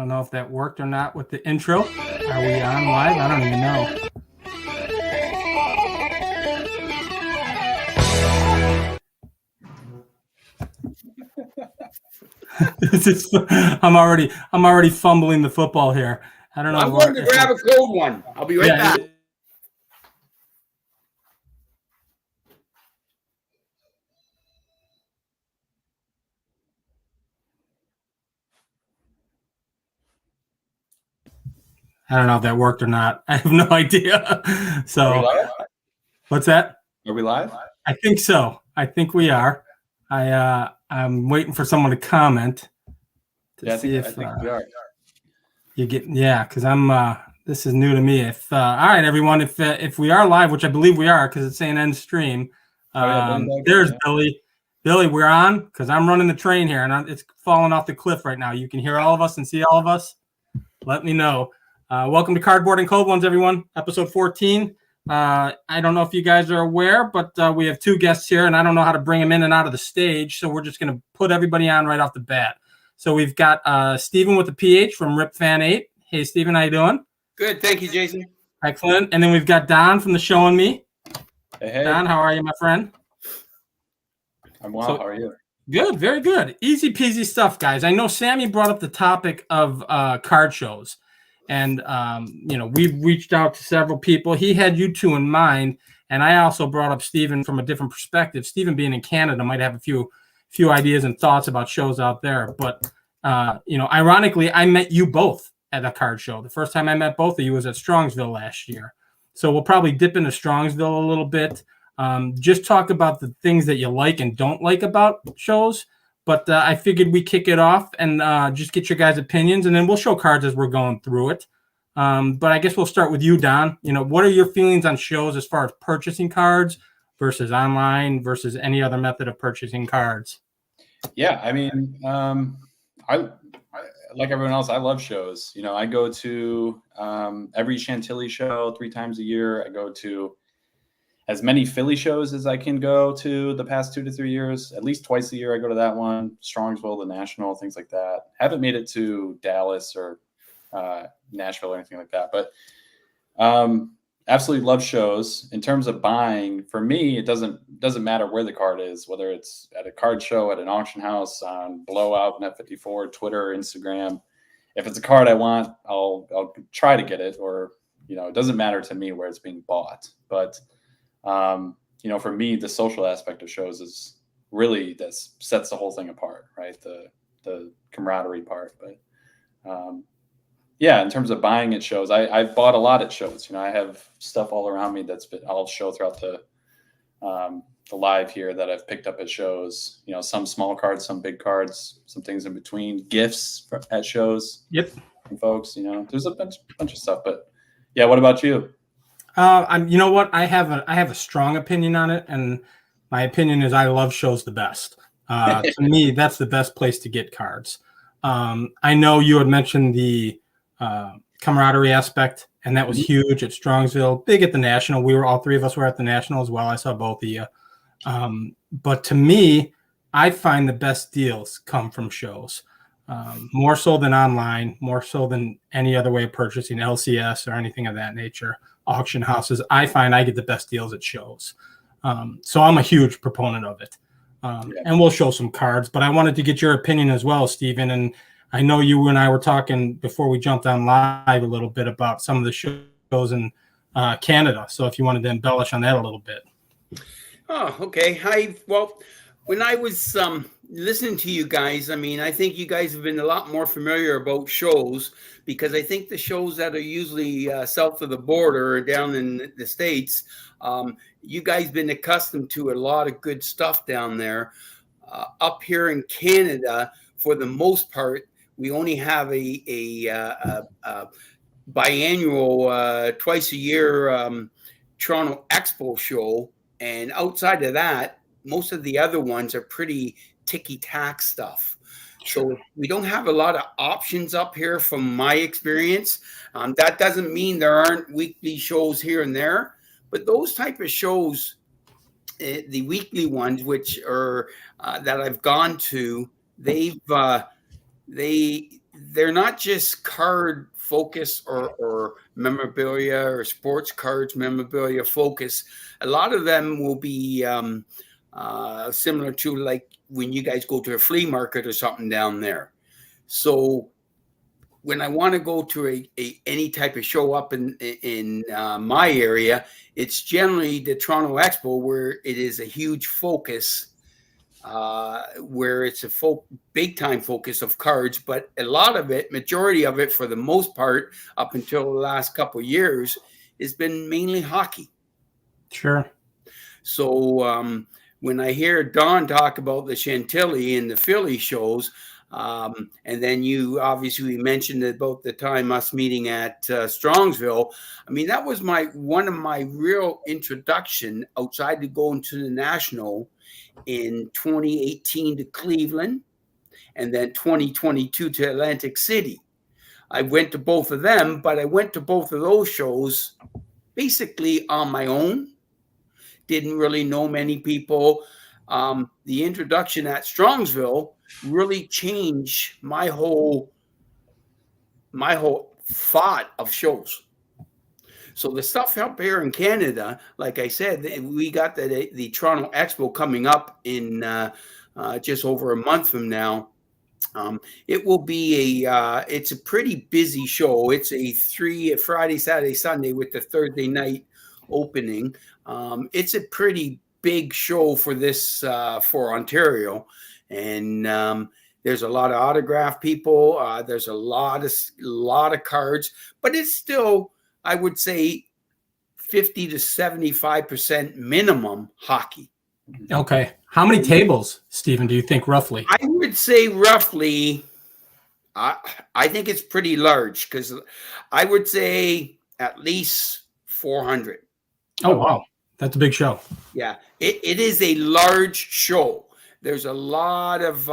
don't know if that worked or not with the intro. Are we on live? I don't even know. I'm already fumbling the football here. I don't know. I'm going to grab a cold one. I'll be right back. I don't know if that worked or not. I have no idea. So, what's that? Are we live? I think so. I think we are. I'm waiting for someone to comment to see if we are. You get because I'm. This is new to me. If all right, everyone. If we are live, which I believe we are, because it's saying end stream. There's Billy. Billy, we're on because I'm running the train here, and it's falling off the cliff right now. You can hear all of us and see all of us. Let me know. Welcome to Cardboard and Cold Ones, everyone. Episode 14. I don't know if you guys are aware, but we have two guests here, and I don't know how to bring them in and out of the stage, so we're just going to put everybody on right off the bat. So we've got Steven with the PH from RipFan8. Hey, Steven, how you doing? Good, thank you, Jason. Excellent. And then we've got Don from TheShowAndMe. Hey. Don, how are you, my friend? I'm well. How are you? Good, very good. Easy peasy stuff, guys. I know Sammy brought up the topic of card shows. And, we've reached out to several people. He had you two in mind. And I also brought up Steven from a different perspective. Steven being in Canada might have a few ideas and thoughts about shows out there. But, ironically, I met you both at a card show. The first time I met both of you was at Strongsville last year. So we'll probably dip into Strongsville a little bit. Just talk about the things that you like and don't like about shows. But I figured we kick it off and just get your guys' opinions, and then we'll show cards as we're going through it. But I guess we'll start with you, Don. What are your feelings on shows as far as purchasing cards versus online versus any other method of purchasing cards? Yeah, I mean, I like everyone else, I love shows. I go to every Chantilly show 3 times a year. I go to as many Philly shows as I can go to the past 2 to 3 years. At least twice a year I go to that one. Strongsville, the National, things like that. Haven't made it to Dallas or Nashville or anything like that. But absolutely love shows. In terms of buying, for me, it doesn't matter where the card is, whether it's at a card show, at an auction house, on Blowout, Net54, Twitter, Instagram. If it's a card I want, I'll try to get it, or it doesn't matter to me where it's being bought. But for me, the social aspect of shows is really that sets the whole thing apart, right? The camaraderie part. But in terms of buying at shows, I've bought a lot at shows. I have stuff all around me I'll show throughout the live here that I've picked up at shows. Some small cards, some big cards, some things in between, gifts at shows. Yep. From folks, there's a bunch of stuff. But yeah, what about you? You know what? I have a strong opinion on it, and my opinion is I love shows the best. To me, that's the best place to get cards. I know you had mentioned the camaraderie aspect, and that was huge at Strongsville, big at the National. All 3 of us were at the National as well. I saw both of you. But to me, I find the best deals come from shows, more so than online, more so than any other way of purchasing, LCS or anything of that nature. Auction houses, I find I get the best deals at shows. So I'm a huge proponent of it. And we'll show some cards, but I wanted to get your opinion as well, Steven. And I know you and I were talking before we jumped on live a little bit about some of the shows in Canada. So if you wanted to embellish on that a little bit. Oh, okay. When I was listening to you guys, I think you guys have been a lot more familiar about shows, because I think the shows that are usually south of the border or down in the States, you guys been accustomed to a lot of good stuff down there. Up here in Canada, for the most part, we only have a biannual, twice a year Toronto Expo show. And outside of that, most of the other ones are pretty ticky-tack stuff. So we don't have a lot of options up here from my experience. That doesn't mean there aren't weekly shows here and there, but those type of shows, the weekly ones, which are that I've gone to, they they're not just card focus or memorabilia or sports cards memorabilia focus. A lot of them will be similar to like when you guys go to a flea market or something down there. So when I want to go to any type of show up in my area, it's generally the Toronto Expo, where it is a huge focus, where it's a big time focus of cards. But a lot of it, majority of it, for the most part, up until the last couple of years, has been mainly hockey. Sure. So when I hear Don talk about the Chantilly and the Philly shows, and then you obviously mentioned about the time us meeting at Strongsville. I mean, that was one of my real introduction outside to going to the National in 2018 to Cleveland, and then 2022 to Atlantic City. I went to both of them, but I went to both of those shows basically on my own. Didn't really know many people. The introduction at Strongsville really changed my whole thought of shows. So the stuff up here in Canada, like I said, we got the Toronto Expo coming up in just over a month from now. It will be it's a pretty busy show. It's a Friday, Saturday, Sunday with the Thursday night opening. It's a pretty big show for this for Ontario, and there's a lot of autograph people. There's a lot of cards, but it's still, I would say, 50 to 75% minimum hockey. Okay. How many tables, Stephen, do you think roughly? I would say roughly, I think it's pretty large, because I would say at least 400. Oh, wow. That's a big show. Yeah, it is a large show. There's a lot of,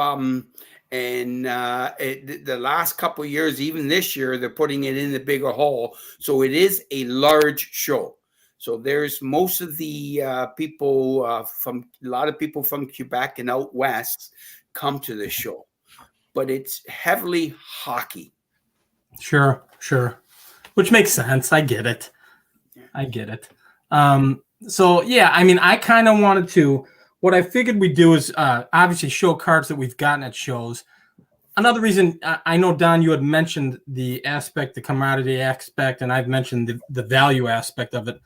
the last couple of years, even this year, they're putting it in the bigger hall. So it is a large show. So there's most of the people a lot of people from Quebec and out west come to this show, but it's heavily hockey. Sure. Which makes sense. I get it. So yeah, I mean, I kind of wanted to, what I figured we'd do is obviously show cards that we've gotten at shows. Another reason, I know, Don, you had mentioned the aspect, the camaraderie aspect, and I've mentioned the value aspect of it,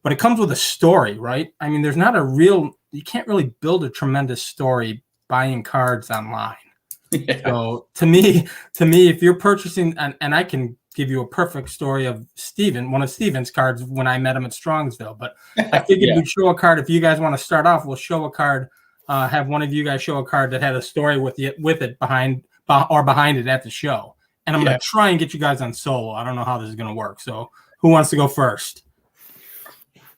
but it comes with a story, right? I mean, there's not you can't really build a tremendous story buying cards online. Yeah. So to me, if you're purchasing, and I can give you a perfect story of one of Steven's cards when I met him at Strongsville, but I figured we'd show a card. If you guys want to start off, we'll show a card, have one of you guys show a card that had a story with it behind it at the show. And I'm going to try and get you guys on solo. I don't know how this is going to work. So who wants to go first?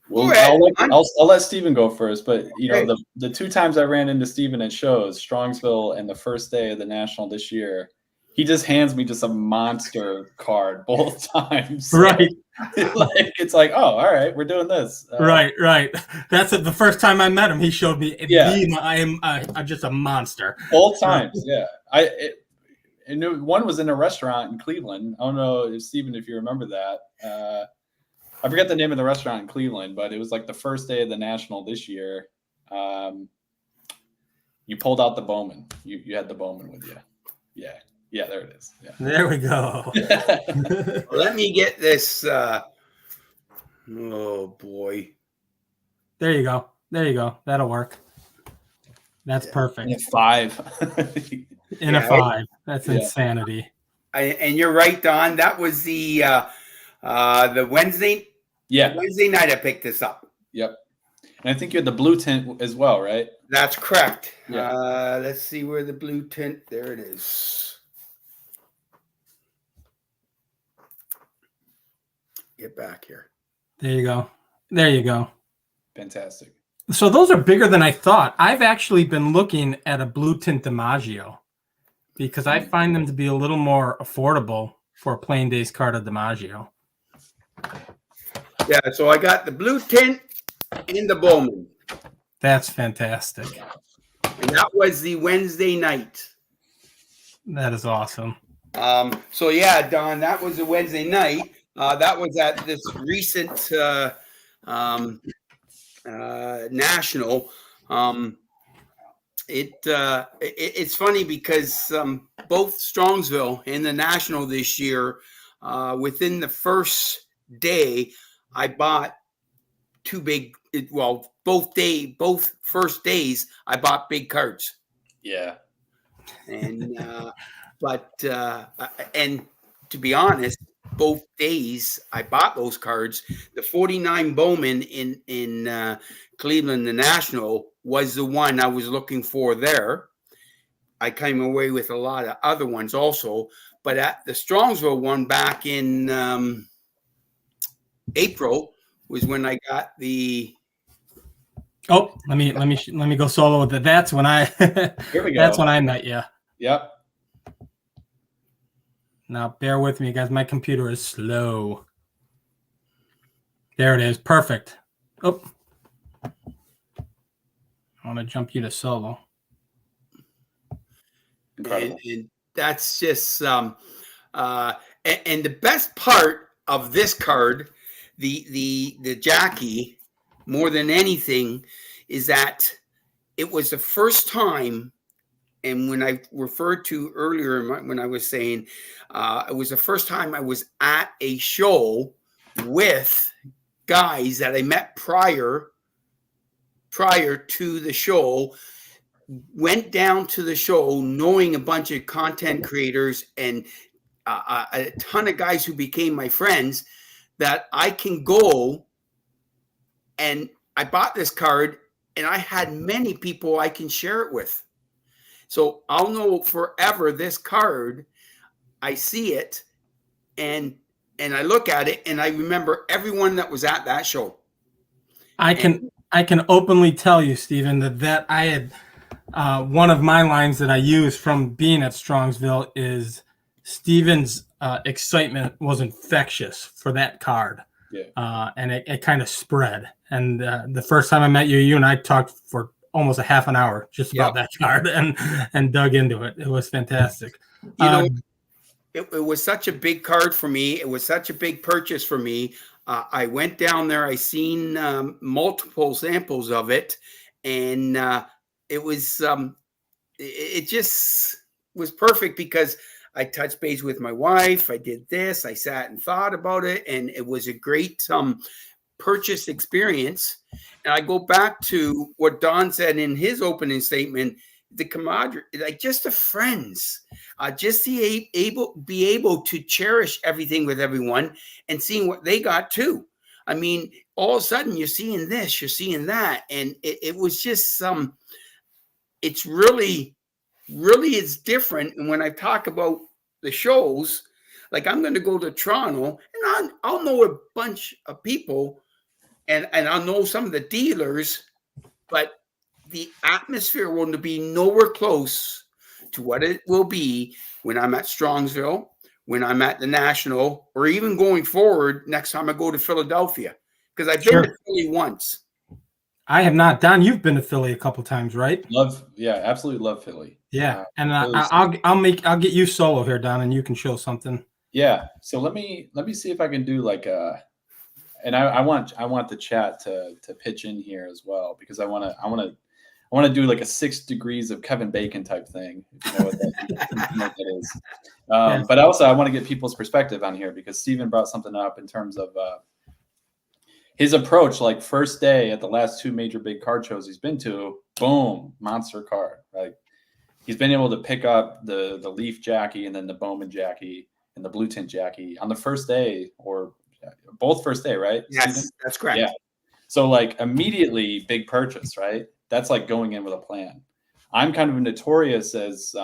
Well, I'll let Steven go first, but know, the two times I ran into Steven at shows, Strongsville and the first day of the National this year, he just hands me just a monster card both times. So, right. It's like, oh, all right, we're doing this. Right. That's it. The first time I met him, he showed me, I am just a monster. Both times, yeah. And one was in a restaurant in Cleveland. I don't know, Steven, if you remember that. I forget the name of the restaurant in Cleveland, but it was like the first day of the National this year. You pulled out the Bowman. You had the Bowman with you. Yeah, there it is. Yeah. There we go. Let me get this. Oh, boy. There you go. That'll work. That's perfect. In a 5. In a 5. That's insanity. And you're right, Don. That was the Wednesday. Yeah. Wednesday night I picked this up. Yep. And I think you had the blue tint as well, right? That's correct. Yeah. Let's see where the blue tint. There it is. Get back here. There you go. Fantastic. So those are bigger than I thought. I've actually been looking at a blue tint DiMaggio because I find them to be a little more affordable for a plain days card of DiMaggio. Yeah, so I got the blue tint and the Bowman. That's fantastic. And that was the Wednesday night. That is awesome. So yeah, Don, that was a Wednesday night. That was at this recent national. It's funny because both Strongsville and the national this year, within the first day, I bought two big. Both first days, I bought big cards. Yeah. And and to be honest, both days I bought those cards. The 49 Bowman in Cleveland, the National, was the one I was looking for there. I came away with a lot of other ones also, but at the Strongsville one back in April was when I got the. Oh, let me go solo with it. That's when I Here we go. That's when I met you. Yep. Now bear with me, guys. My computer is slow. There it is. Perfect. Oh, I want to jump you to solo. And that's just and the best part of this card, the Jackie, more than anything, is that it was the first time. And when I referred to earlier, when I was saying it was the first time I was at a show with guys that I met prior to the show, went down to the show knowing a bunch of content creators and a ton of guys who became my friends, that I can go and I bought this card and I had many people I can share it with. So I'll know forever this card. I see it and I look at it and I remember everyone that was at that show. I can openly tell you, Stephen, that I had one of my lines that I use from being at Strongsville is Stephen's excitement was infectious for that card. Yeah. And it kind of spread. And the first time I met you, you and I talked for almost a half an hour just about that card and dug into it. It was fantastic. It was such a big card for me. It was such a big purchase for me. I went down there. I seen multiple samples of it, and it was it just was perfect because I touched base with my wife. I did this. I sat and thought about it, and it was a great purchase experience. And I go back to what Don said in his opening statement: the camaraderie, like just the friends, just be able to cherish everything with everyone and seeing what they got too. I mean, all of a sudden you're seeing this, you're seeing that, and it was just it's really is different. And when I talk about the shows, like I'm going to go to Toronto, and I'll know a bunch of people, and I'll know some of the dealers, but the atmosphere will be nowhere close to what it will be when I'm at Strongsville, when I'm at the National, or even going forward next time I go to Philadelphia, because I've been to Philly once. I have not. Don, you've been to Philly a couple times, right? Absolutely love Philly. Yeah, and I'll get you solo here, Don, and you can show something. Yeah. So let me see if I can do like a. And I want the chat to pitch in here as well, because I want to do like a 6 degrees of Kevin Bacon type thing, if you know what that is. But also I want to get people's perspective on here, because Stephen brought something up in terms of his approach. Like first day at the last 2 major big card shows he's been to, boom, monster card. Like he's been able to pick up the Leaf Jackie and then the Bowman Jackie and the Blue Tint Jackie on the first day, or both first day, right? Yes, Stephen? that's correct. Yeah. So like immediately big purchase, right? That's like going in with a plan. I'm kind of notorious as,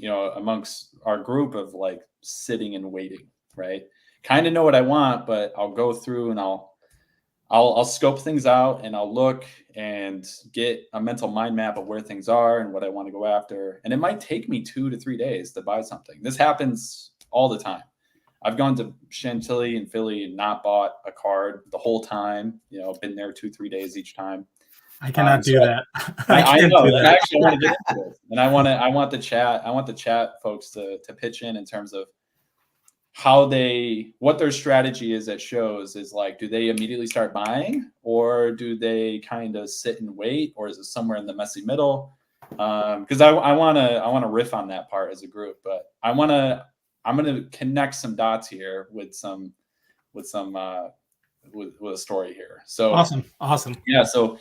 amongst our group of like sitting and waiting, right? Kind of know what I want, but I'll go through and I'll scope things out, and I'll look and get a mental mind map of where things are and what I want to go after. And it might take me 2 to 3 days to buy something. This happens all the time. I've gone to Chantilly and Philly and not bought a card the whole time, been there 2-3 days each time. I cannot do that. I can't know. do And that. actually, I want to get into this, and I want the chat folks to pitch in terms of what their strategy is at shows. Is like, do they immediately start buying, or do they kind of sit and wait, or is it somewhere in the messy middle? Because I want to riff on that part as a group, but I'm gonna connect some dots here with a story here. So awesome. Yeah, so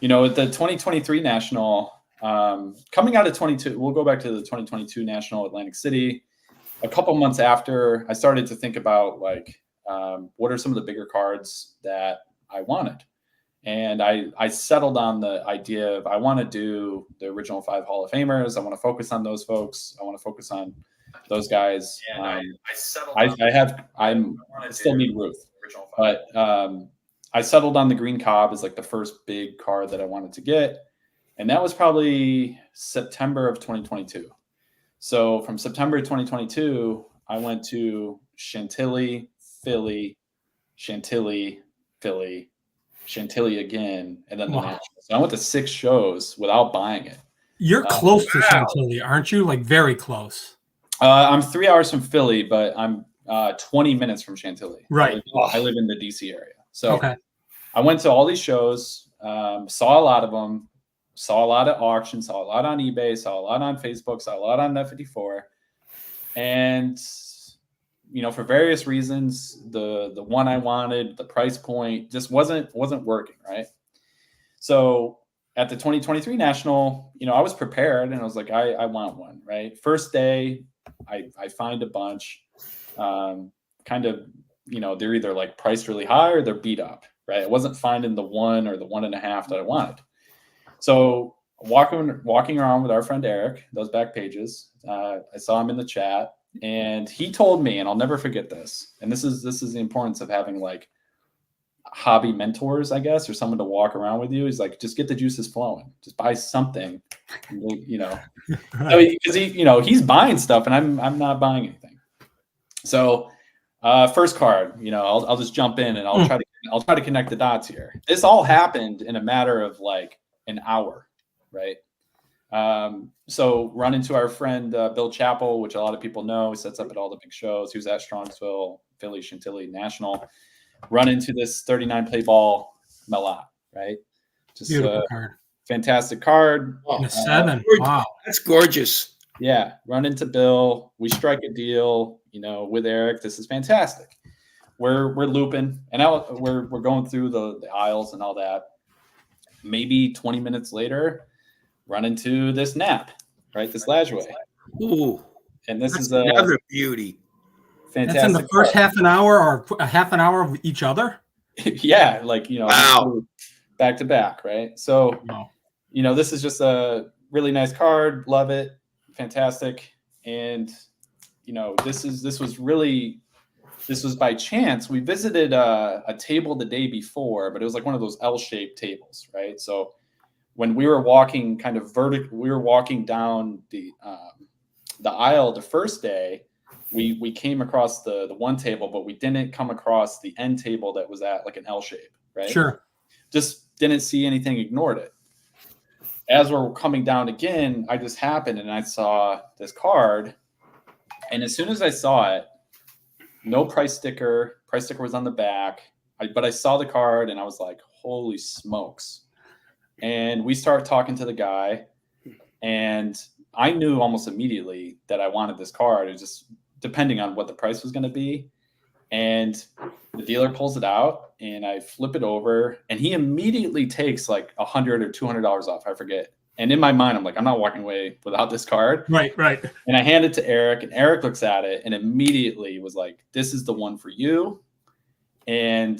at the 2023 national, coming out of 22, we'll go back to the 2022 national Atlantic City. A couple months after, I started to think about like, what are some of the bigger cards that I wanted, and I settled on the idea of I want to do the original 5 Hall of Famers. I want to focus on those folks. I want to focus on those guys. And I still need Ruth, but I settled on the green Cobb as like the first big card that I wanted to get, and that was probably September of 2022. So from September 2022, I went to Chantilly, Philly, Chantilly, Philly, Chantilly again, and then the national. So I went to 6 shows without buying it. You're close to Chantilly, aren't you? Like very close. I'm 3 hours from Philly, but I'm 20 minutes from Chantilly. Right. I live in the DC area. So okay. I went to all these shows, saw a lot of them, saw a lot at auctions, saw a lot on eBay, saw a lot on Facebook, saw a lot on Net54. And, for various reasons, the one I wanted, the price point just wasn't working, right? So at the 2023 national, I was prepared and I was like, I want one, right? First day, I find a bunch, kind of, they're either like priced really high or they're beat up, right? I wasn't finding the 1 or the 1.5 that I wanted. So walking around with our friend Eric, those back pages, I saw him in the chat, and he told me, and I'll never forget this. And this is the importance of having like hobby mentors, I guess, or someone to walk around with you. He's like, just get the juices flowing, just buy something, because he's buying stuff, and I'm not buying anything. So first card, I'll just jump in and I'll try to connect the dots here. This all happened in a matter of like an hour, right? So run into our friend Bill Chappell, which a lot of people know. He sets up at all the big shows. He was at Strongsville, Philly, Chantilly, National. Run into this 39 play ball Melot, right? Just beautiful card. Fantastic card. Oh, 7. Wow. That's gorgeous. Yeah. Run into Bill. We strike a deal, with Eric. This is fantastic. We're looping, and now we're going through the aisles and all that. Maybe 20 minutes later, run into this Nap, right? This Lajoie. Ooh. And this is another beauty. Fantastic. That's in the first half an hour or a half an hour of each other? Yeah, like, wow. Back to back, right? So, wow. This is just a really nice card. Love it. Fantastic. And, this was by chance. We visited a table the day before, but it was like one of those L-shaped tables, right? So when we were walking kind of we were walking down the aisle the first day, we came across the one table, but we didn't come across the end table that was at like an L shape, right? Sure. Just didn't see anything, ignored it. As we're coming down again, I just happened and I saw this card. And as soon as I saw it, no price sticker was on the back, but I saw the card and I was like, holy smokes. And we start talking to the guy, and I knew almost immediately that I wanted this card. It was just depending on what the price was going to be. And the dealer pulls it out and I flip it over, and he immediately takes like $100 or $200 off. I forget. And in my mind, I'm like, I'm not walking away without this card. Right. And I hand it to Eric, and Eric looks at it and immediately was like, this is the one for you. And,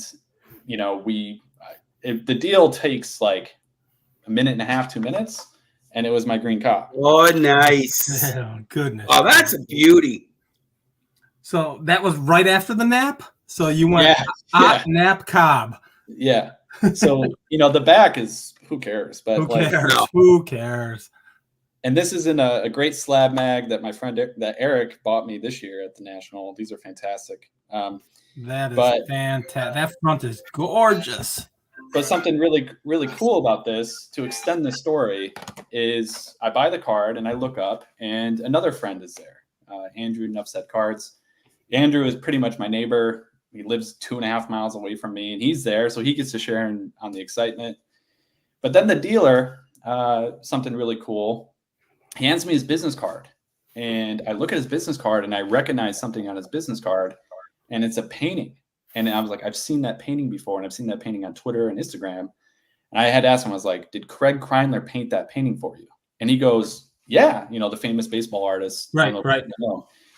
the deal takes like a minute and a half, 2 minutes. And it was my green Cobb. Oh, nice. Oh, goodness. Oh, that's a beauty. So that was right after the Nap? So you went Nap Cobb. Yeah. So, the back is, who cares? But Who cares? And this is in a great slab mag that my friend that Eric bought me this year at the National. These are fantastic. That is fantastic. That front is gorgeous. But something really, really cool about this, to extend the story, is I buy the card and I look up and another friend is there. Andrew, Enough Said Cards. Andrew is pretty much my neighbor. He lives 2.5 miles away from me, and he's there, so he gets to share on the excitement. But then the dealer, something really cool, hands me his business card. And I look at his business card and I recognize something on his business card, and it's a painting. And I was like, I've seen that painting before, and I've seen that painting on Twitter and Instagram. And I had asked him, I was like, did Craig Kreindler paint that painting for you? And he goes, yeah, the famous baseball artist. Right.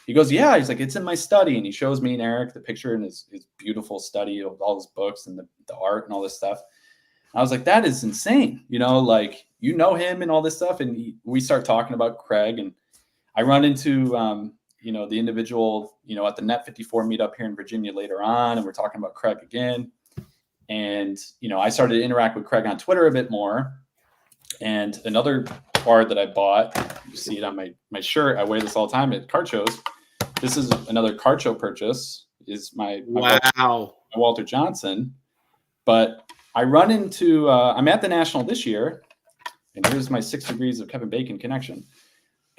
He goes, yeah. He's like, it's in my study. And he shows me and Eric the picture in his beautiful study of all his books and the art and all this stuff. I was like, that is insane. Like, him and all this stuff. And we start talking about Craig, and I run into, the individual, at the Net 54 meetup here in Virginia later on, and we're talking about Craig again. And, I started to interact with Craig on Twitter a bit more. And another card that I bought, you see it on my shirt, I wear this all the time at card shows. This is another card show purchase, is my Walter Johnson. But I run into, I'm at the National this year, and here's my 6 degrees of Kevin Bacon connection.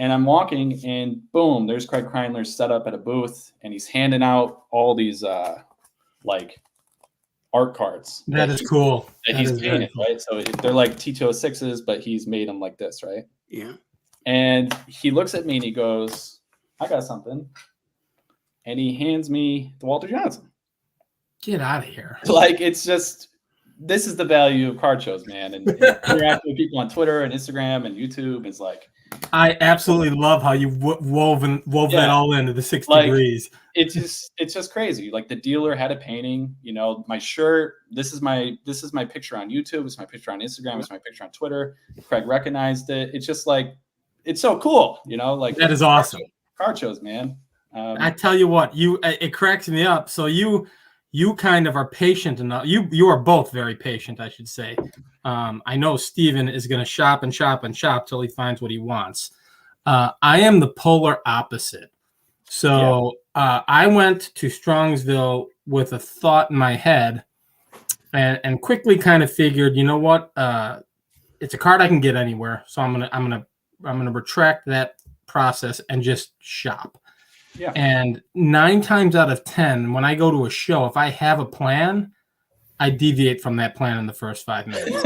And I'm walking, and boom, there's Craig Kreindler set up at a booth, and he's handing out all these like art cards. That is cool. That he's painted, cool. Right? So they're like T206s, but he's made them like this, right? Yeah. And he looks at me and he goes, I got something. And he hands me the Walter Johnson. Get out of here. Like, it's just, this is the value of card shows, man. And interacting with people on Twitter and Instagram and YouTube is like, I absolutely love how you wove that all into the 6 degrees. It's just crazy. Like, the dealer had a painting, my shirt. This is my picture on YouTube. It's my picture on Instagram. It's my picture on Twitter. Craig recognized it. It's just like, it's so cool, like that is awesome. Card shows, man. I tell you what, it cracks me up. So you kind of are patient enough. You are both very patient, I should say. I know Steven is going to shop and shop and shop till he finds what he wants. I am the polar opposite. So I went to Strongsville with a thought in my head, and quickly kind of figured, you know what? It's a card I can get anywhere. So I'm gonna retract that process and just shop. Yeah. And 9 times out of 10, when I go to a show, if I have a plan, I deviate from that plan in the first 5 minutes.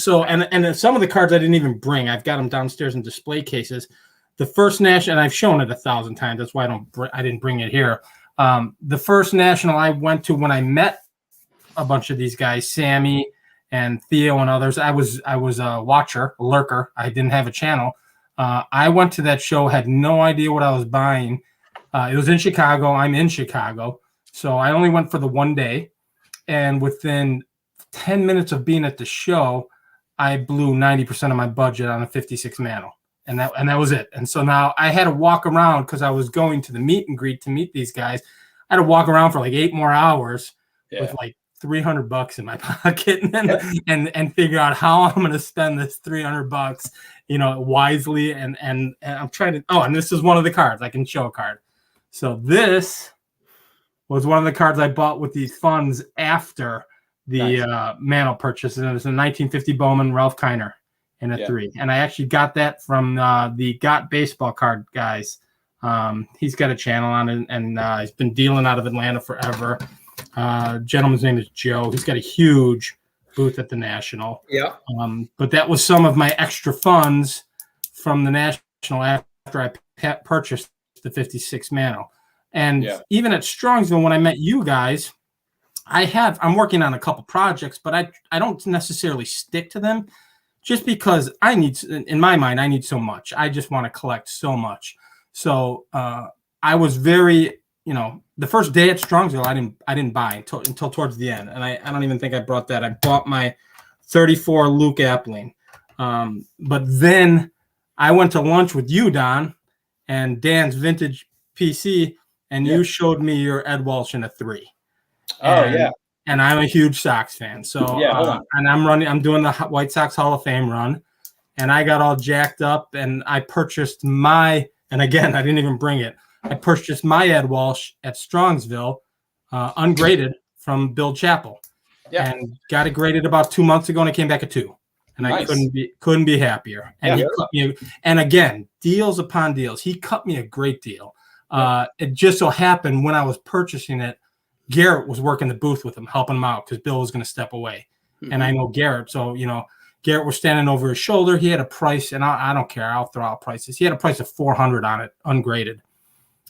and some of the cards I didn't even bring. I've got them downstairs in display cases. The first national, and I've shown it 1,000 times. That's why I didn't bring it here. The first national I went to when I met a bunch of these guys, Sammy and Theo and others. I was a watcher, a lurker. I didn't have a channel. I went to that show, had no idea what I was buying. It was in Chicago. I'm in Chicago. So I only went for the one day. And within 10 minutes of being at the show, I blew 90% of my budget on a 56 mantle. And that was it. And so now I had to walk around, because I was going to the meet and greet to meet these guys. I had to walk around for like 8 more hours with like $300 in my pocket, and figure out how I'm going to spend this $300, wisely. And I'm trying to, and this is one of the cards. I can show a card. So this was one of the cards I bought with these funds after the mantle purchase. And it was a 1950 Bowman Ralph Kiner in a 3. And I actually got that from the Got Baseball Card guys. He's got a channel on it, and he's been dealing out of Atlanta forever. Gentleman's name is Joe. He's got a huge booth at the National. Yeah. But that was some of my extra funds from the National after I purchased the 56 mantle. And even at Strongsville, when I met you guys, I'm working on a couple projects, but I don't necessarily stick to them, just because in my mind, I need so much. I just want to collect so much. So I was very, the first day at Strongsville, I didn't buy until towards the end. And I don't even think I brought that. I bought my 34 Luke Appling. But then I went to lunch with you, Don, and Dan's Vintage PC, and you showed me your Ed Walsh in a 3. And I'm a huge Sox fan. So and I'm doing the White Sox Hall of Fame run, and I got all jacked up, and I purchased and again, I didn't even bring it. I purchased my Ed Walsh at Strongsville, ungraded, from Bill Chappell. and got it graded about 2 months ago, and it came back a 2. And I couldn't be happier. And he cut me, and again, deals upon deals. He cut me a great deal. It just so happened when I was purchasing it, Garrett was working the booth with him, helping him out because Bill was going to step away. And I know Garrett, so Garrett was standing over his shoulder. He had a price, and I don't care. I'll throw out prices. He had a price of $400 on it, ungraded.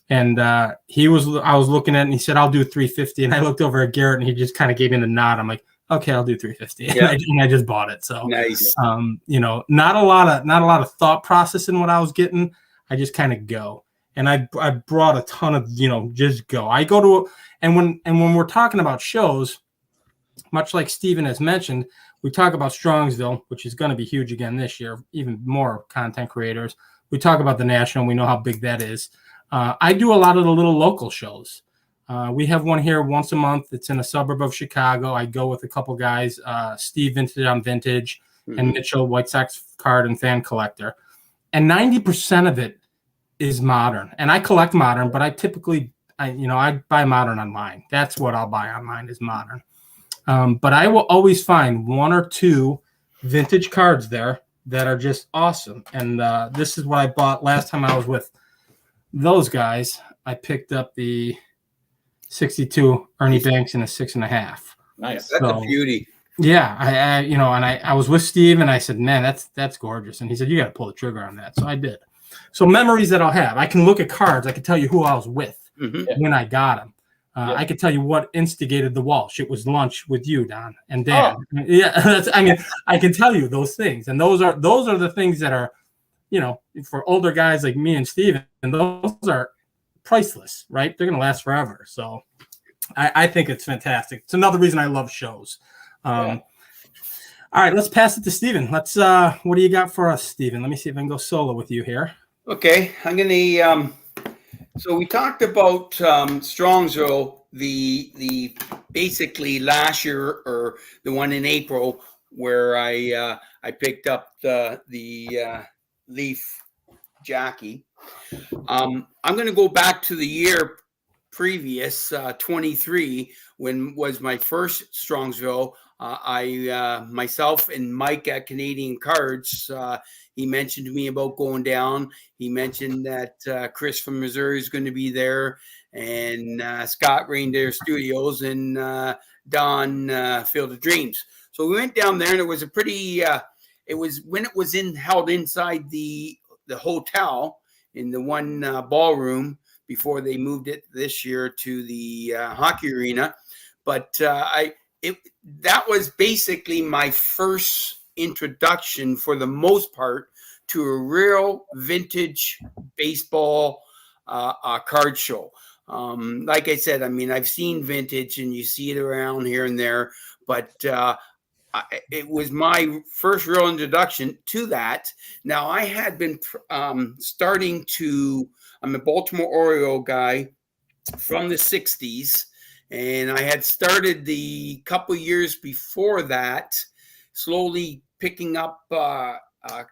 And I was looking at it, and he said, "I'll do $350." And I looked over at Garrett, and he just kind of gave me the nod. I'm like, "Okay, I'll do $350." And I just bought it. So nice. Not a lot of thought process in what I was getting. I just kind of go, and I brought a ton of just go. I go to and when we're talking about shows, much like Steven has mentioned, we talk about Strongsville, which is going to be huge again this year. Even more content creators. We talk about the national. We know how big that is. I do a lot of the little local shows. We have one here once a month. It's in a suburb of Chicago. I go with a couple guys, Steve Vintage on Vintage and Mitchell, White Sox card and fan collector. And 90% of it is modern. And I collect modern, but I typically, I buy modern online. That's what I'll buy online is modern. But I will always find 1 or 2 vintage cards there that are just awesome. And this is what I bought last time I was with those guys. I picked up the 62 Ernie Banks in a 6.5. Nice. That's a beauty. Yeah, I was with Steve, and I said, "Man, that's gorgeous." And he said, "You got to pull the trigger on that." So I did. So memories that I'll have. I can look at cards. I can tell you who I was with when I got them. I could tell you what instigated the Walsh. It was lunch with you, Don and Dan. Oh. Yeah, I can tell you those things, and those are the things that are, for older guys like me and Steven, and those are priceless, right? They're going to last forever. So I think it's fantastic. It's another reason I love shows. All right, let's pass it to Steven. Let's what do you got for us, Steven? Let me see if I can go solo with you here. Okay, I'm gonna so we talked about Strongsville, the basically last year, or the one in April, where I picked up the Leaf Jackie. I'm going to go back to the year previous, 23, when was my first Strongsville. Myself and Mike at Canadian Cards, he mentioned to me about going down. He mentioned that Chris from Missouri is going to be there, and Scott Reindeer Studios, and Don Field of Dreams. So we went down there, and it was a pretty. It was when it was held inside the hotel in the one ballroom before they moved it this year to the hockey arena. But that was basically my first introduction, for the most part, to a real vintage baseball card show. Like I said, I've seen vintage, and you see it around here and there, but it was my first real introduction to that. Now, I had been starting to, I'm a Baltimore Oriole guy from the 60s, and I had started the couple years before that, slowly picking up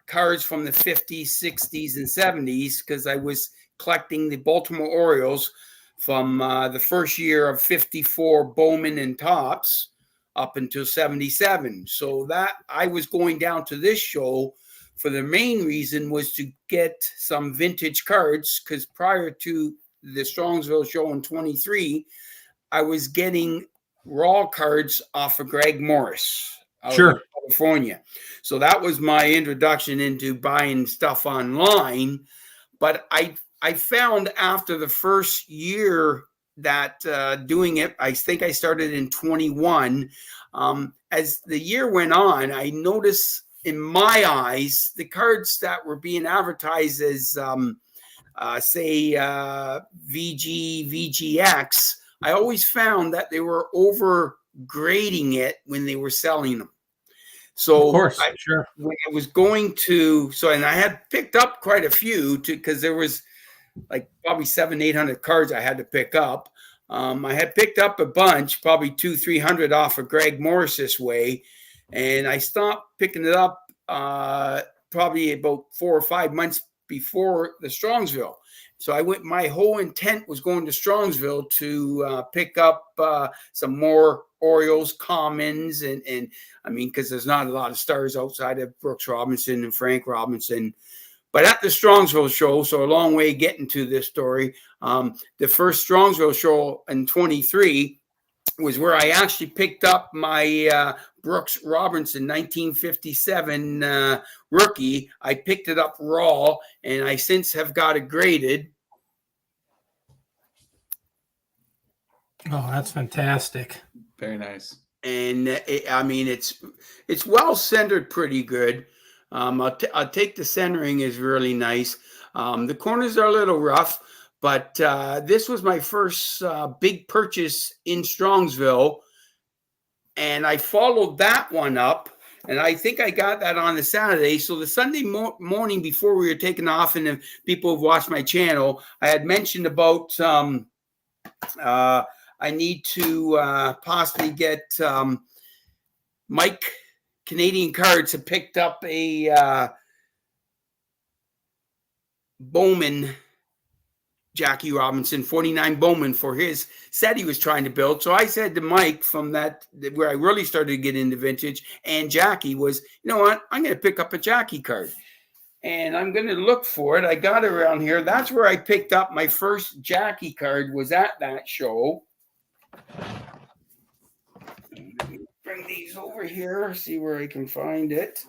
cards from the 50s, 60s, and 70s, because I was collecting the Baltimore Orioles from the first year of 54 Bowman and Topps up until 77. So that I was going down to this show for the main reason was to get some vintage cards, because prior to the Strongsville show in 23, I was getting raw cards off of Greg Morris out of California. So that was my introduction into buying stuff online. But I found after the first year that doing it, I think I started in 21. As the year went on, I noticed in my eyes, the cards that were being advertised as, say, VG, VGX, I always found that they were overgrading it when they were selling them. So, of course, when I was going to, and I had picked up quite a few, because there was like probably 700-800 cards I had to pick up. I had picked up a bunch, probably 200-300 off of Greg Morris this way, and I stopped picking it up probably about 4 or 5 months before the Strongsville. So my whole intent was going to Strongsville to pick up some more Orioles commons. And I mean, because there's not a lot of stars outside of Brooks Robinson and Frank Robinson. But at the Strongsville show, so a long way getting to this story, the first Strongsville show in 23 was where I actually picked up my Brooks Robinson 1957 rookie. I picked it up raw, and I since have got it graded. Oh, that's fantastic. Very nice. And I mean, it's well centered pretty good. I'll take the centering is really nice. The corners are a little rough, but this was my first big purchase in Strongsville, and I followed that one up, and I think I got that on the Saturday. So the Sunday morning before we were taking off, and if people have watched my channel, I had mentioned about I need to possibly get Mike Canadian Cards have picked up a Bowman Jackie Robinson 49 Bowman for his set he was trying to build. So I said to Mike from that where I really started to get into vintage and Jackie was, you know what, I'm going to pick up a Jackie card. And I'm going to look for it. I got it around here. That's where I picked up my first Jackie card was at that show. Bring these over here, see where I can find it.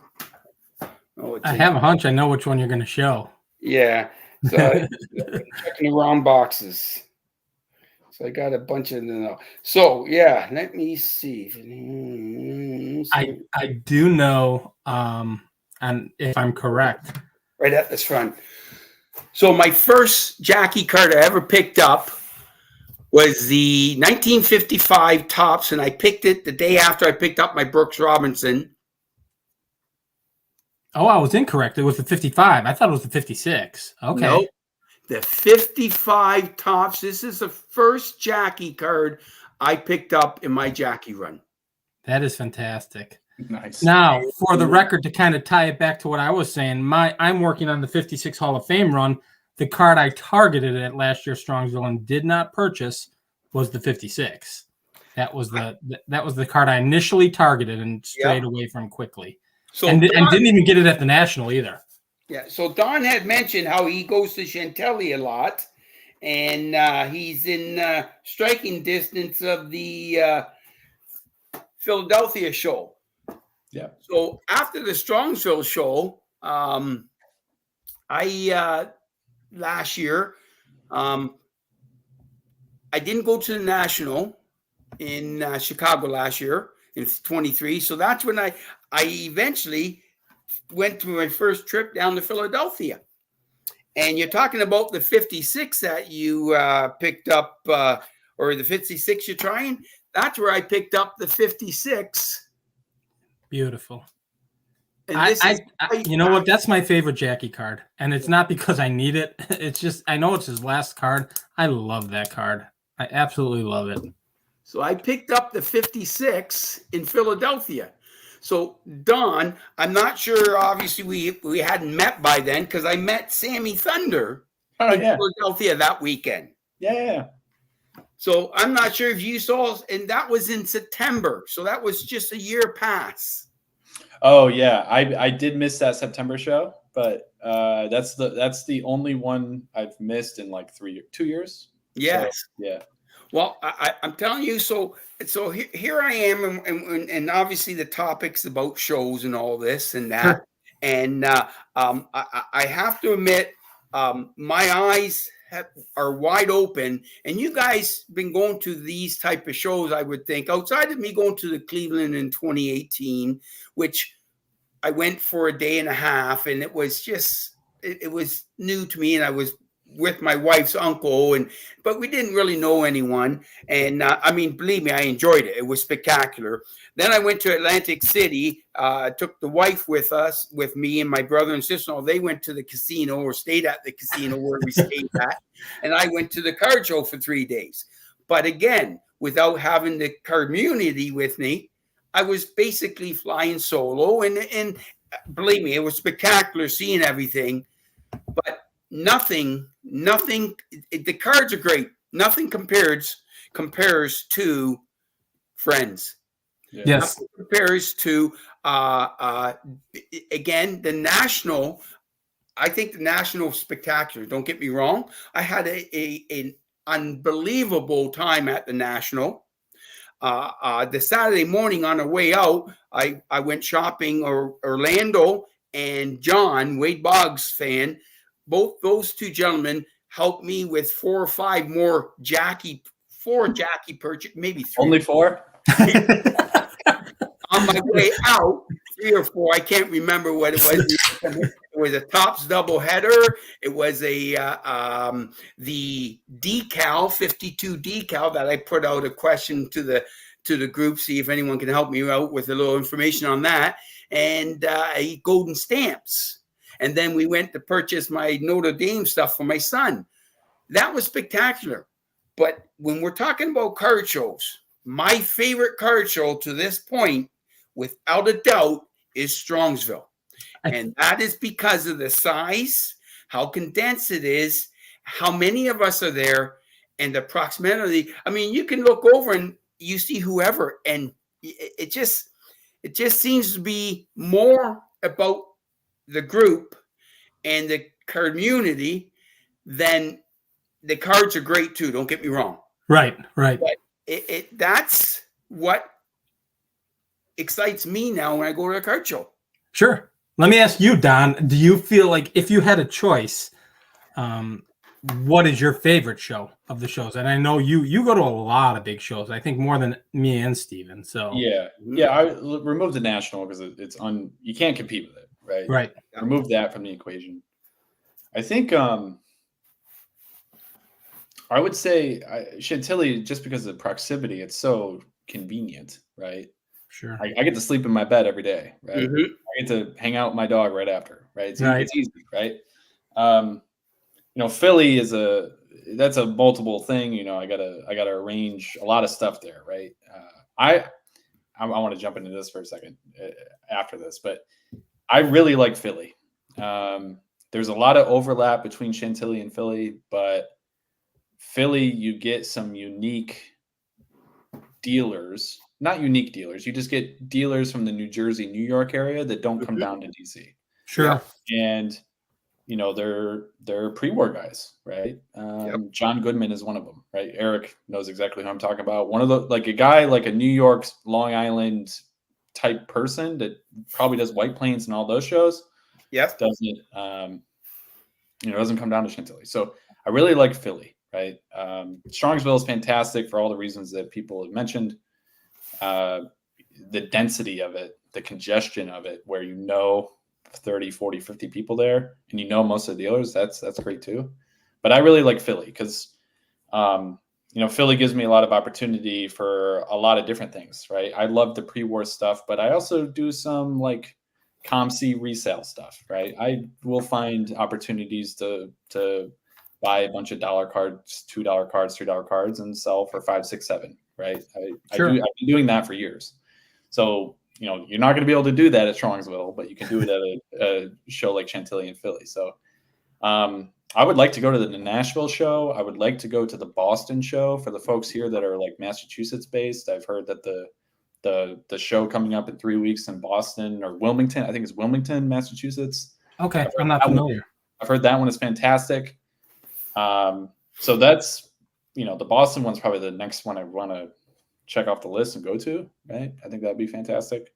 Oh, I have a hunch I know which one you're going to show. Yeah. So I'm checking the wrong boxes. So I got a bunch of them. So yeah, let me see. I do know, and if I'm correct, right at this front. So my first Jackie card I ever picked up was the 1955 Topps, and I picked it the day after I picked up my Brooks Robinson. Oh, I was incorrect. It was the 55. I thought it was the 56. Okay. Nope. The 55 Topps. This is the first Jackie card I picked up in my Jackie run. That is fantastic. Nice. Now, for the record, to kind of tie it back to what I was saying, I'm working on the 56 Hall of Fame run. The card I targeted at last year's Strongsville and did not purchase was the 56. That was the card I initially targeted and strayed away from quickly. So and didn't even get it at the National either. Yeah. So Don had mentioned how he goes to Chantilly a lot, and he's in striking distance of the Philadelphia show. Yeah. So after the Strongsville show, last year, I didn't go to the National in Chicago last year in 23. So that's when I eventually went to my first trip down to Philadelphia. And you're talking about the 56 that you picked up, or the 56 you're trying. That's where I picked up the 56. Beautiful. And you know what? That's my favorite Jackie card. And it's not because I need it. It's just, I know it's his last card. I love that card. I absolutely love it. So I picked up the 56 in Philadelphia. So Don, I'm not sure, obviously we hadn't met by then because I met Sammy Thunder in Philadelphia that weekend. Yeah. So I'm not sure if you saw, and that was in September. So that was just a year past. Oh yeah, I did miss that September show, but that's the only one I've missed in like 2 years. Yes. So, yeah. Well, I'm telling you, so here I am, and obviously the topics about shows and all this and that, sure. And I have to admit, my eyes are wide open, and you guys been going to these type of shows, I would think, outside of me going to the Cleveland in 2018, which I went for a day and a half, and it was just it was new to me, and I was with my wife's uncle, but we didn't really know anyone. And I mean, believe me, I enjoyed it. It was spectacular. Then I went to Atlantic City, took the wife with me and my brother and sister. They went to the casino or stayed at the casino where we stayed at. And I went to the card show for 3 days. But again, without having the card community with me, I was basically flying solo. And believe me, it was spectacular seeing everything. but nothing. The cards are great. Nothing compares to Friends. Yeah. Yes. Nothing compares to again the National. I think the National spectacular. Don't get me wrong. I had an unbelievable time at the National. The Saturday morning on the way out, I went shopping. Orlando and John, Wade Boggs fan, both those two gentlemen helped me with 4 or 5 more Jackie purchase, maybe 3. Only 4? On my way out, 3 or 4, I can't remember what it was. It was a Tops double header. It was the decal 52 decal that I put out a question to the group, see if anyone can help me out with a little information on that, and golden stamps. And then we went to purchase my Notre Dame stuff for my son. That was spectacular. But when we're talking about card shows, my favorite card show to this point, without a doubt, is Strongsville. And that is because of the size, how condensed it is, how many of us are there, and the proximity. I mean, you can look over and you see whoever, and it just seems to be more about the group and the community than the cards are great too. Don't get me wrong. Right. But that's what excites me now when I go to a card show. Sure. Let me ask you, Don, do you feel like if you had a choice, what is your favorite show of the shows? And I know you go to a lot of big shows, I think more than me and Steven. So Yeah. I remove the National because it's you can't compete with it, right? Right. Remove that from the equation. I think I would say Chantilly, just because of the proximity, it's so convenient, right? Sure. I get to sleep in my bed every day, right? Mhm. I get to hang out with my dog right after, right? It's easy, right? Philly that's a multiple thing. I gotta arrange a lot of stuff there, right? I want to jump into this for a second after this, but I really like Philly. There's a lot of overlap between Chantilly and Philly, but Philly, you get some unique dealers. Not unique dealers. You just get dealers from the New Jersey, New York area that don't come down to DC. Sure. And they're pre-war guys, right? John Goodman is one of them, right? Eric knows exactly who I'm talking about. One of the a guy like a New York, Long Island type person that probably does White Plains and all those shows. Yes. Doesn't come down to Chantilly. So I really like Philly, right? Strongsville is fantastic for all the reasons that people have mentioned. The density of it, the congestion of it, where 30, 40, 50 people there, and most of the dealers, that's great too. But I really like Philly because, Philly gives me a lot of opportunity for a lot of different things, right? I love the pre-war stuff, but I also do some ComC resale stuff, right? I will find opportunities to buy a bunch of $1 cards, $2 cards, $3 cards, and sell for 5, 6, 7, right? I've been doing that for years. So, you're not going to be able to do that at Strongsville, but you can do it at a show like Chantilly and Philly. So I would like to go to the Nashville show. I would like to go to the Boston show for the folks here that are Massachusetts based. I've heard that the show coming up in 3 weeks in Boston or Wilmington, I think it's Wilmington, Massachusetts. Okay. I'm not familiar. I've heard that one is fantastic. So that's, the Boston one's probably the next one I want to check off the list and go to, right? I think that'd be fantastic.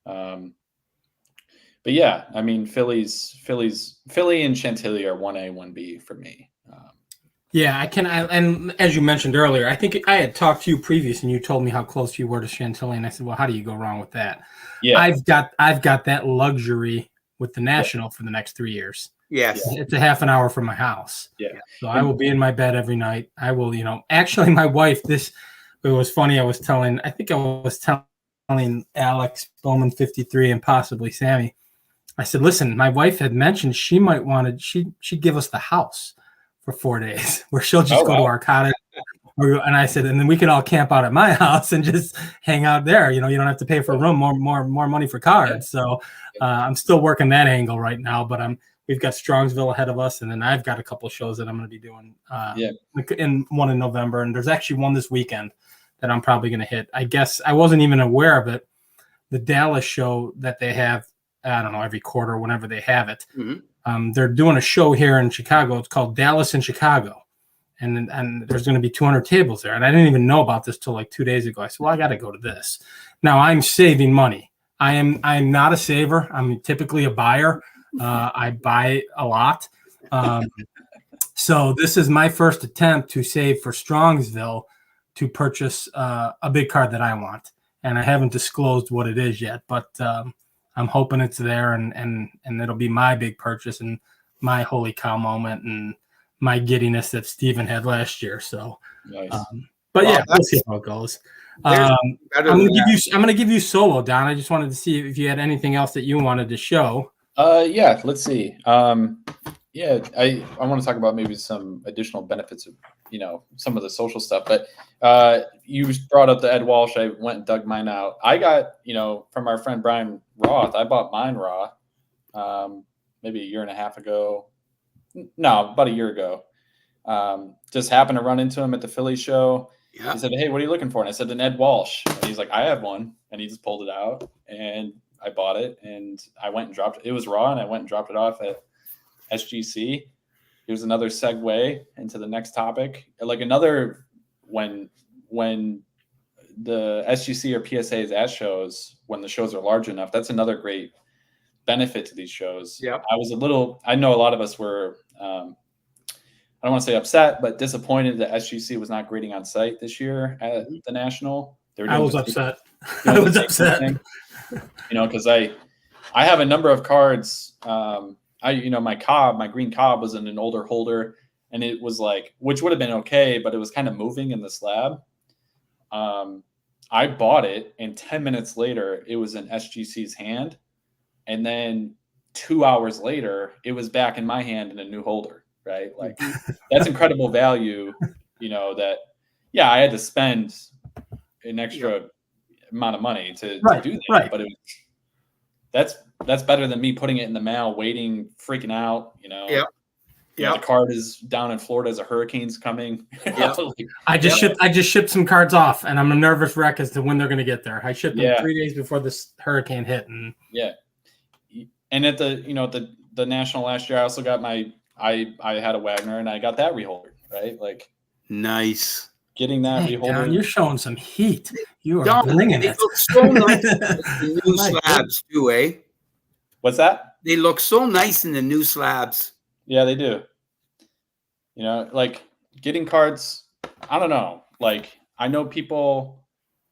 But yeah, I mean, Philly and Chantilly are 1A, 1B for me. Yeah, and as you mentioned earlier, I think I had talked to you previous and you told me how close you were to Chantilly, and I said, well, how do you go wrong with that? Yeah. I've got that luxury with the National for the next 3 years. Yes. It's a half an hour from my house. Yeah. So I will be in my bed every night. I will, actually my wife, it was funny. I was telling Alex Bowman 53 and possibly Sammy. I said, listen, my wife had mentioned she'd give us the house for 4 days where she'll just go to our cottage. And I said, and then we could all camp out at my house and just hang out there. You don't have to pay for a room, more money for cards. So I'm still working that angle right now, but we've got Strongsville ahead of us, and then I've got a couple of shows that I'm going to be doing in one in November, and there's actually one this weekend that I'm probably going to hit. I guess I wasn't even aware of it. The Dallas show that they have, I don't know, every quarter, whenever they have it. They're doing a show here in Chicago. It's called Dallas in Chicago. And there's going to be 200 tables there. And I didn't even know about this till like 2 days ago. I said, well, I got to go to this. Now I'm saving money. I'm not a saver. I'm typically a buyer. I buy a lot. So this is my first attempt to save for Strongsville to purchase a big card that I want. And I haven't disclosed what it is yet, but I'm hoping it's there and it'll be my big purchase and my holy cow moment and my giddiness that Steven had last year. So, Nice. But well, yeah, we'll see how it goes. I'm gonna give you solo, Don. I just wanted to see if you had anything else that you wanted to show. Yeah, let's see. Yeah, I want to talk about maybe some additional benefits of, some of the social stuff. But you brought up the Ed Walsh. I went and dug mine out. I got, from our friend Brian Roth, I bought mine raw maybe a year and a half ago. No, about a year ago. Just happened to run into him at the Philly show. Yeah. He said, "Hey, what are you looking for?" And I said, "An Ed Walsh." And he's like, "I have one." And he just pulled it out, and I bought it, and I went and dropped it. It was raw, and I went and dropped it off at SGC. Here's another segue into the next topic. Like another, when the SGC or PSA is at shows, when the shows are large enough, that's another great benefit to these shows. Yeah, I know a lot of us were, I don't want to say upset, but disappointed that SGC was not grading on site this year at the National. I was upset. I was upset. Because I have a number of cards. My green Cobb was in an older holder, and it was like, which would have been okay, but it was kind of moving in the slab. I bought it, and 10 minutes later, it was in SGC's hand. And then 2 hours later, it was back in my hand in a new holder, right? Like that's incredible value, I had to spend an extra amount of money to do that. Right. But that's better than me putting it in the mail, waiting, freaking out, Yeah. The card is down in Florida as a hurricane's coming. Yeah. I just shipped some cards off, and I'm a nervous wreck as to when they're going to get there. I shipped them 3 days before this hurricane hit, and and at the National last year, I also got I had a Wagner, and I got that reholder, right? Like nice. Getting that reholder. Don, you're showing some heat. You are bringing it. Look so nice in the new slabs too, eh? What's that? They look so nice in the new slabs. Yeah, they do. Like getting cards, I don't know. Like I know people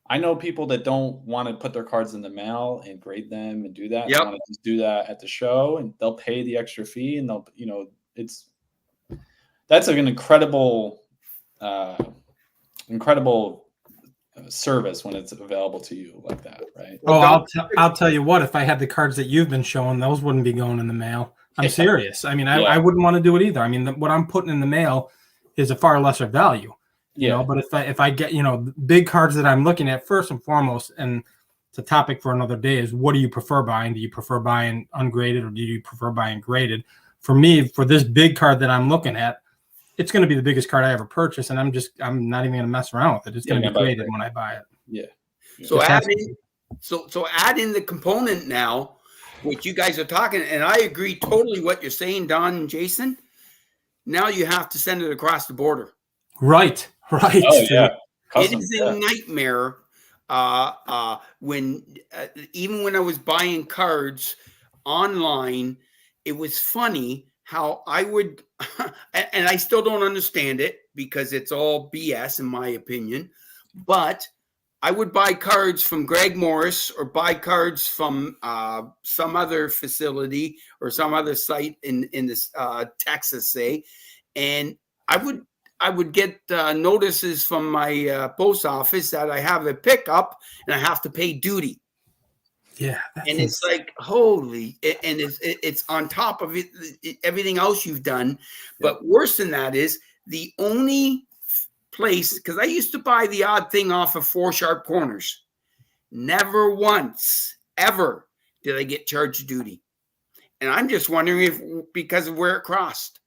that don't want to put their cards in the mail and grade them and do that. They want to just do that at the show, and they'll pay the extra fee, and they'll, that's an incredible service when it's available to you like that, right? Oh, I'll tell you what, if I had the cards that you've been showing, those wouldn't be going in the mail. I'm serious. I mean, I wouldn't want to do it either. I mean, what I'm putting in the mail is a far lesser value, but if I get, big cards that I'm looking at, first and foremost, and it's a topic for another day, is what do you prefer buying? Do you prefer buying ungraded, or do you prefer buying graded? For me, for this big card that I'm looking at, it's going to be the biggest card I ever purchased, and I'm not even going to mess around with it. It's going to be graded when I buy it. Yeah. So add in the component now, which you guys are talking, and I agree totally what you're saying, Don and Jason. Now you have to send it across the border. Right. Oh, yeah. It is a nightmare. Even when I was buying cards online, it was funny how I would, and I still don't understand it because it's all BS in my opinion, but I would buy cards from Greg Morris or buy cards from some other facility or some other site in this Texas, say, and I would get notices from my post office that I have a pickup and I have to pay duty. Yeah, and it's like holy, and it's on top of it, everything else you've done. But worse than that is the only place, because I used to buy the odd thing off of Four Sharp Corners. Never once, ever did I get charged duty. And I'm just wondering if because of where it crossed.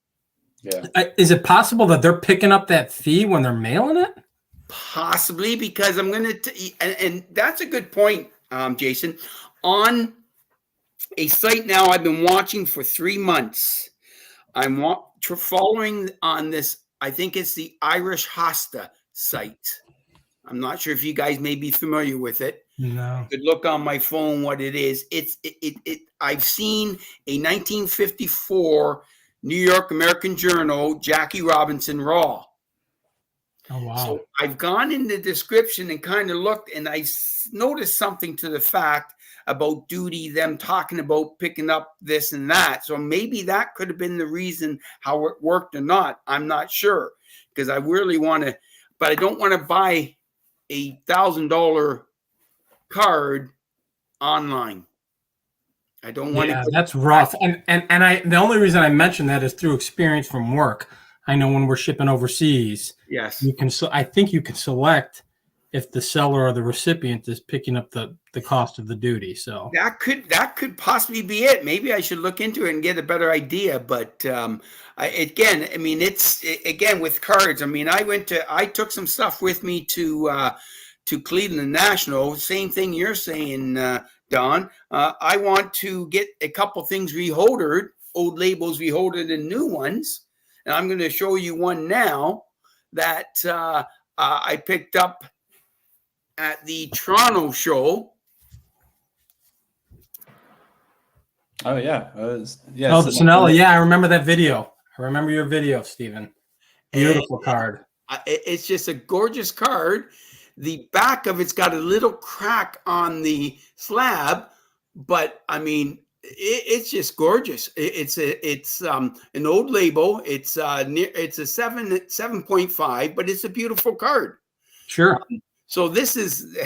Yeah. Is it possible that they're picking up that fee when they're mailing it? Possibly, because I'm going to, and that's a good point, Jason. On a site now I've been watching for 3 months, I'm following on this, I think it's the Irish Hosta site. I'm not sure if you guys may be familiar with it. No. You could look on my phone what it is. I've seen a 1954 New York American Journal Jackie Robinson Raw. Oh, wow. So I've gone in the description and kind of looked, and I noticed something to the fact about duty, them talking about picking up this and that. So maybe that could have been the reason how it worked or not. I'm not sure, because I really want to, but I don't want to buy a $1,000 card online. I don't want Yeah, to. that's rough. And I the only reason I mention that is through experience from work. I know when we're shipping overseas, Yes, you can. I think you can select if the seller or the recipient is picking up the cost of the duty. So that could possibly be it. Maybe I should look into it and get a better idea. But it's again with cards. I mean, I took some stuff with me to Cleveland National. Same thing you're saying, Don. I want to get a couple things reholdered, old labels reholdered, and new ones. And I'm going to show you one now that I picked up at the Toronto show. Oh yeah. yeah. Oh, the Sonella. Yeah, I remember that video. I remember your video, Stephen. Beautiful card. It's just a gorgeous card. The back of it's got a little crack on the slab, but I mean, it's just gorgeous. It's an old label. It's a 7.5, but it's a beautiful card. Sure. So this is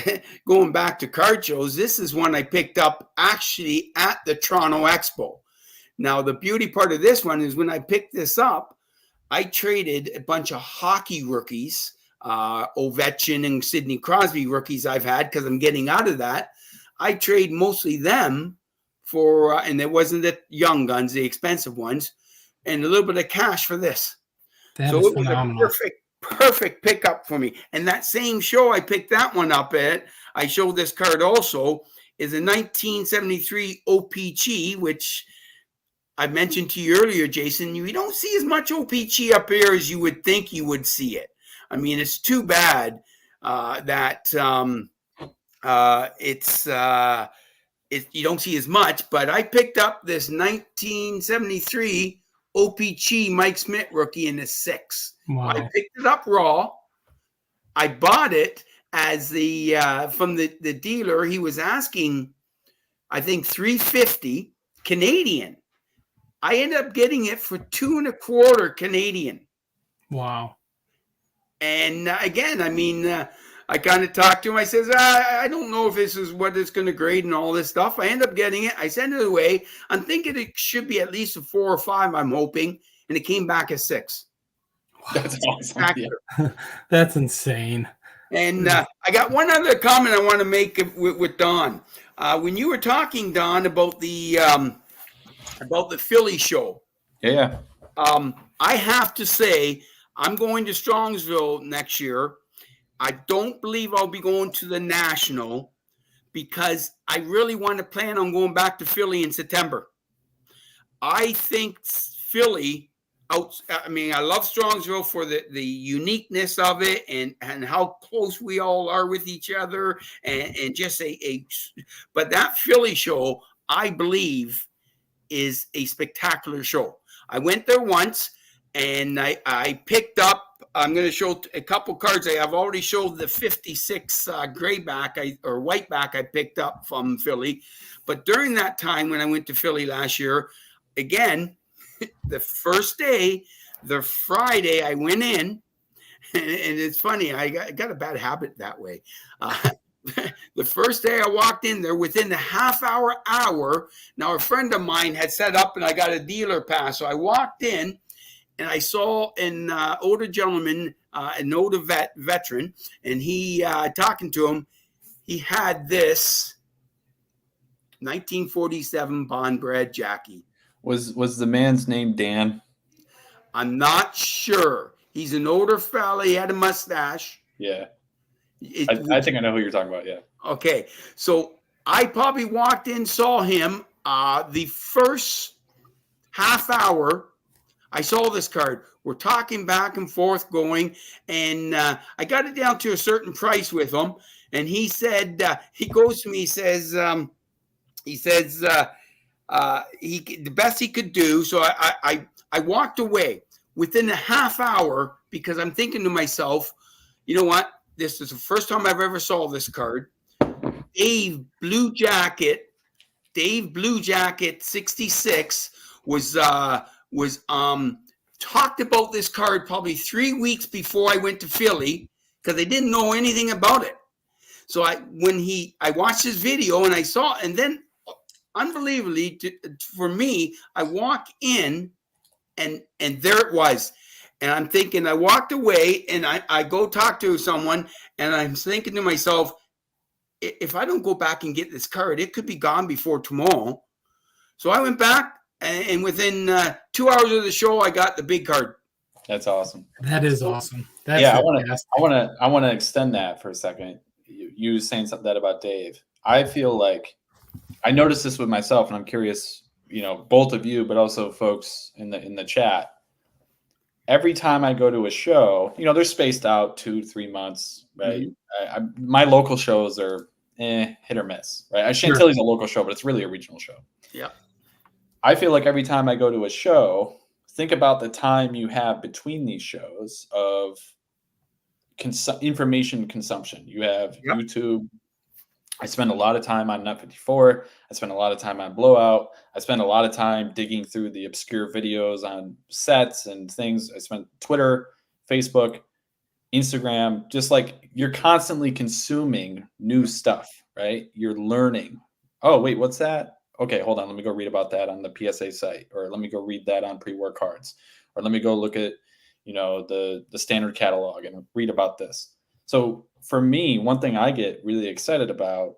going back to card shows. This is one I picked up actually at the Toronto Expo. Now, the beauty part of this one is when I picked this up, I traded a bunch of hockey rookies, Ovechkin and Sidney Crosby rookies I've had because I'm getting out of that. I trade mostly them for, and it wasn't the young guns, the expensive ones, and a little bit of cash for this. So it was phenomenal. A perfect pickup for me. And that same show I picked that one up at, I showed this card also, is a 1973 OPG, which I mentioned to you earlier, Jason. You don't see as much OPG up here as you would think you would see it. I mean, it's too bad that you don't see as much, but I picked up this 1973 OPG Mike Smith rookie in the 6. Wow. I picked it up raw. I bought it as from the dealer. He was asking, I think, $350 Canadian. I ended up getting it for $2.25 Canadian. Wow. And again, I mean, I kind of talked to him. I says, I don't know if this is what it's going to grade and all this stuff. I end up getting it. I sent it away. I'm thinking it should be at least a 4 or 5, I'm hoping. And it came back a 6. That's awesome. Yeah. That's insane. And I got one other comment I want to make with Don. When you were talking, Don, about the Philly show. Yeah. I have to say, I'm going to Strongsville next year. I don't believe I'll be going to the National because I really want to plan on going back to Philly in September. I think Philly, I mean, I love Strongsville for the uniqueness of it and how close we all are with each other and just but that Philly show, I believe, is a spectacular show. I went there once and I picked up, I'm going to show a couple cards. I've already showed the 56 gray back or white back I picked up from Philly. But during that time when I went to Philly last year, again, the first day, the Friday I went in, and it's funny, I got a bad habit that way. The first day I walked in there, within the hour, now a friend of mine had set up and I got a dealer pass. So I walked in and I saw an older gentleman, an older veteran, and he, talking to him, he had this 1947 Bond bred Jackie. Was the man's name Dan? I'm not sure. He's an older fella. He had a mustache. Yeah. I think I know who you're talking about. Yeah. Okay. So I probably walked in, saw him. The first half hour, I saw this card. We're talking back and forth going, and I got it down to a certain price with him. And he said, he goes to me, he says, the best he could do. So I walked away within a half hour because I'm thinking to myself, you know what? This is the first time I've ever saw this card. Dave Blue Jacket 66 was talked about this card probably 3 weeks before I went to Philly because I didn't know anything about it. So I watched his video and I saw, and then unbelievably for me, I walk in and there it was. And I'm thinking, I walked away and I go talk to someone and I'm thinking to myself, if I don't go back and get this card, it could be gone before tomorrow. So I went back and within 2 hours of the show, I got the big card. That's awesome. That is awesome. That's I want to extend that for a second. You saying something that about Dave. I feel like I noticed this with myself, and I'm curious, both of you, but also folks in the chat. Every time I go to a show, they're spaced out 2-3 months, right? Mm-hmm. My local shows are hit or miss, right? Chantilly's a local show, but it's really a regional show. Yeah. I feel like every time I go to a show, think about the time you have between these shows of information consumption. You have YouTube. I spend a lot of time on Nut 54. I spend a lot of time on Blowout. I spend a lot of time digging through the obscure videos on sets and things. I spend Twitter, Facebook, Instagram, just like you're constantly consuming new stuff, right? You're learning. Oh, wait, what's that? Okay, hold on. Let me go read about that on the PSA site, or let me go read that on pre-war cards, or let me go look at, the standard catalog and read about this. So for me, one thing I get really excited about,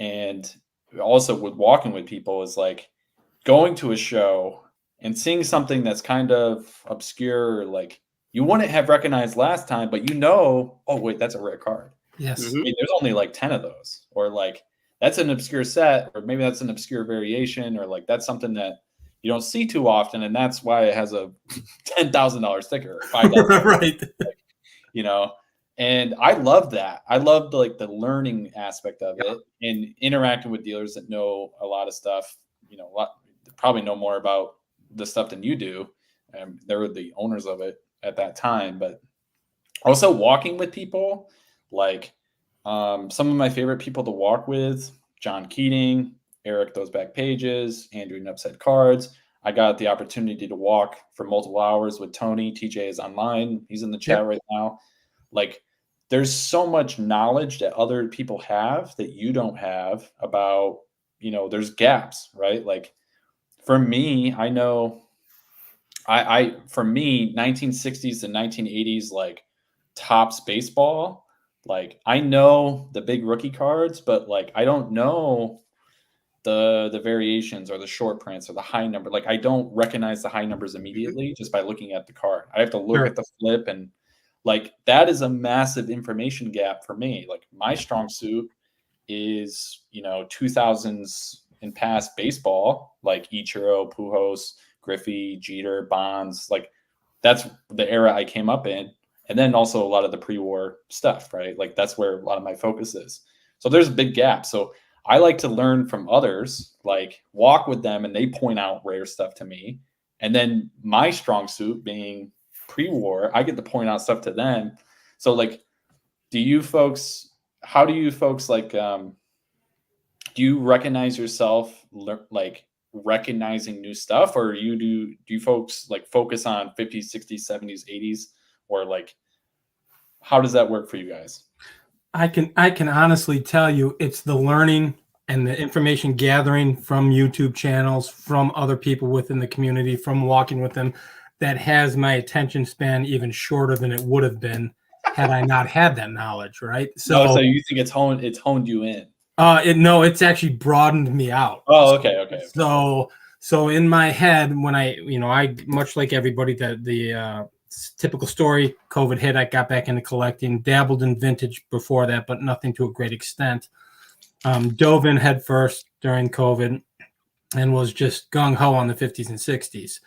and also with walking with people, is like going to a show and seeing something that's kind of obscure, like you wouldn't have recognized last time, but oh wait, that's a rare card. Yes. I mean, there's only like 10 of those, or like that's an obscure set, or maybe that's an obscure variation, or like that's something that you don't see too often, and that's why it has a $10,000 sticker or $5,000. Right. And I love that. I love the learning aspect of it and interacting with dealers that know a lot of stuff, probably know more about the stuff than you do. They were the owners of it at that time, but also walking with people, like some of my favorite people to walk with, John Keating, Eric Those Back Pages, Andrew Nupside Cards. I got the opportunity to walk for multiple hours with Tony. TJ is online. He's in the chat right now. Like, there's so much knowledge that other people have that you don't have about, there's gaps, right? Like for me, I know for me, 1960s and 1980s, like Topps baseball, like I know the big rookie cards, but like, I don't know the variations or the short prints or the high number. Like I don't recognize the high numbers immediately just by looking at the card. I have to look at the flip, and like that is a massive information gap for me. Like my strong suit is, 2000s and past baseball, like Ichiro, Pujols, Griffey, Jeter, Bonds. Like that's the era I came up in. And then also a lot of the pre-war stuff, right? Like that's where a lot of my focus is. So there's a big gap. So I like to learn from others, like walk with them and they point out rare stuff to me. And then my strong suit being pre-war, I get to point out stuff to them. So like, how do you folks like, do you recognize yourself like recognizing new stuff, or do you folks like focus on 50s, 60s, 70s, 80s, or like, how does that work for you guys? I can honestly tell you it's the learning and the information gathering from YouTube channels, from other people within the community, from walking with them, that has my attention span even shorter than it would have been had I not had that knowledge, right? So you think it's honed you in? No, it's actually broadened me out. Oh, okay. So So in my head, when I much like everybody, the typical story, COVID hit, I got back into collecting, dabbled in vintage before that, but nothing to a great extent. Dove in head first during COVID and was just gung-ho on the 50s and 60s.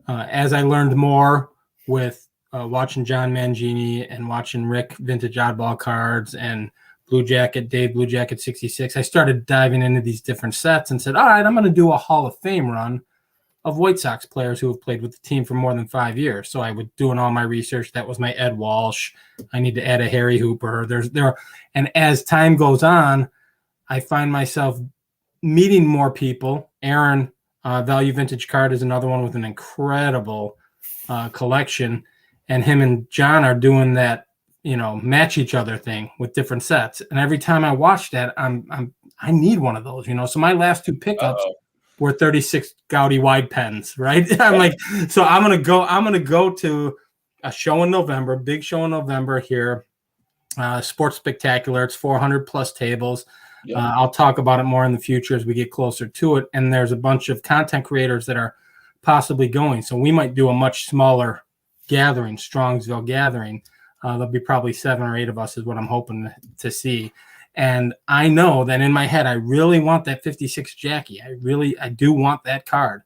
As I learned more with watching John Mangini and watching Rick vintage oddball cards and Dave Blue Jacket 66, I started diving into these different sets and said, all right, I'm going to do a Hall of Fame run of White Sox players who have played with the team for more than 5 years. So I was doing all my research. That was my Ed Walsh. I need to add a Harry Hooper. And as time goes on, I find myself meeting more people. Aaron, Value Vintage Card, is another one with an incredible collection. And him and John are doing that, match each other thing with different sets. And every time I watch that, I need one of those, So my last two pickups were 36 Gaudy wide pens, right? I'm like, so I'm gonna go to a show in November, big show in November here, Sports Spectacular. It's 400 plus tables. Yep. I'll talk about it more in the future as we get closer to it. And there's a bunch of content creators that are possibly going. So we might do a much smaller gathering, Strongsville gathering. There'll be probably 7 or 8 of us is what I'm hoping to see. And I know that in my head, I really want that 56 Jackie. I do want that card,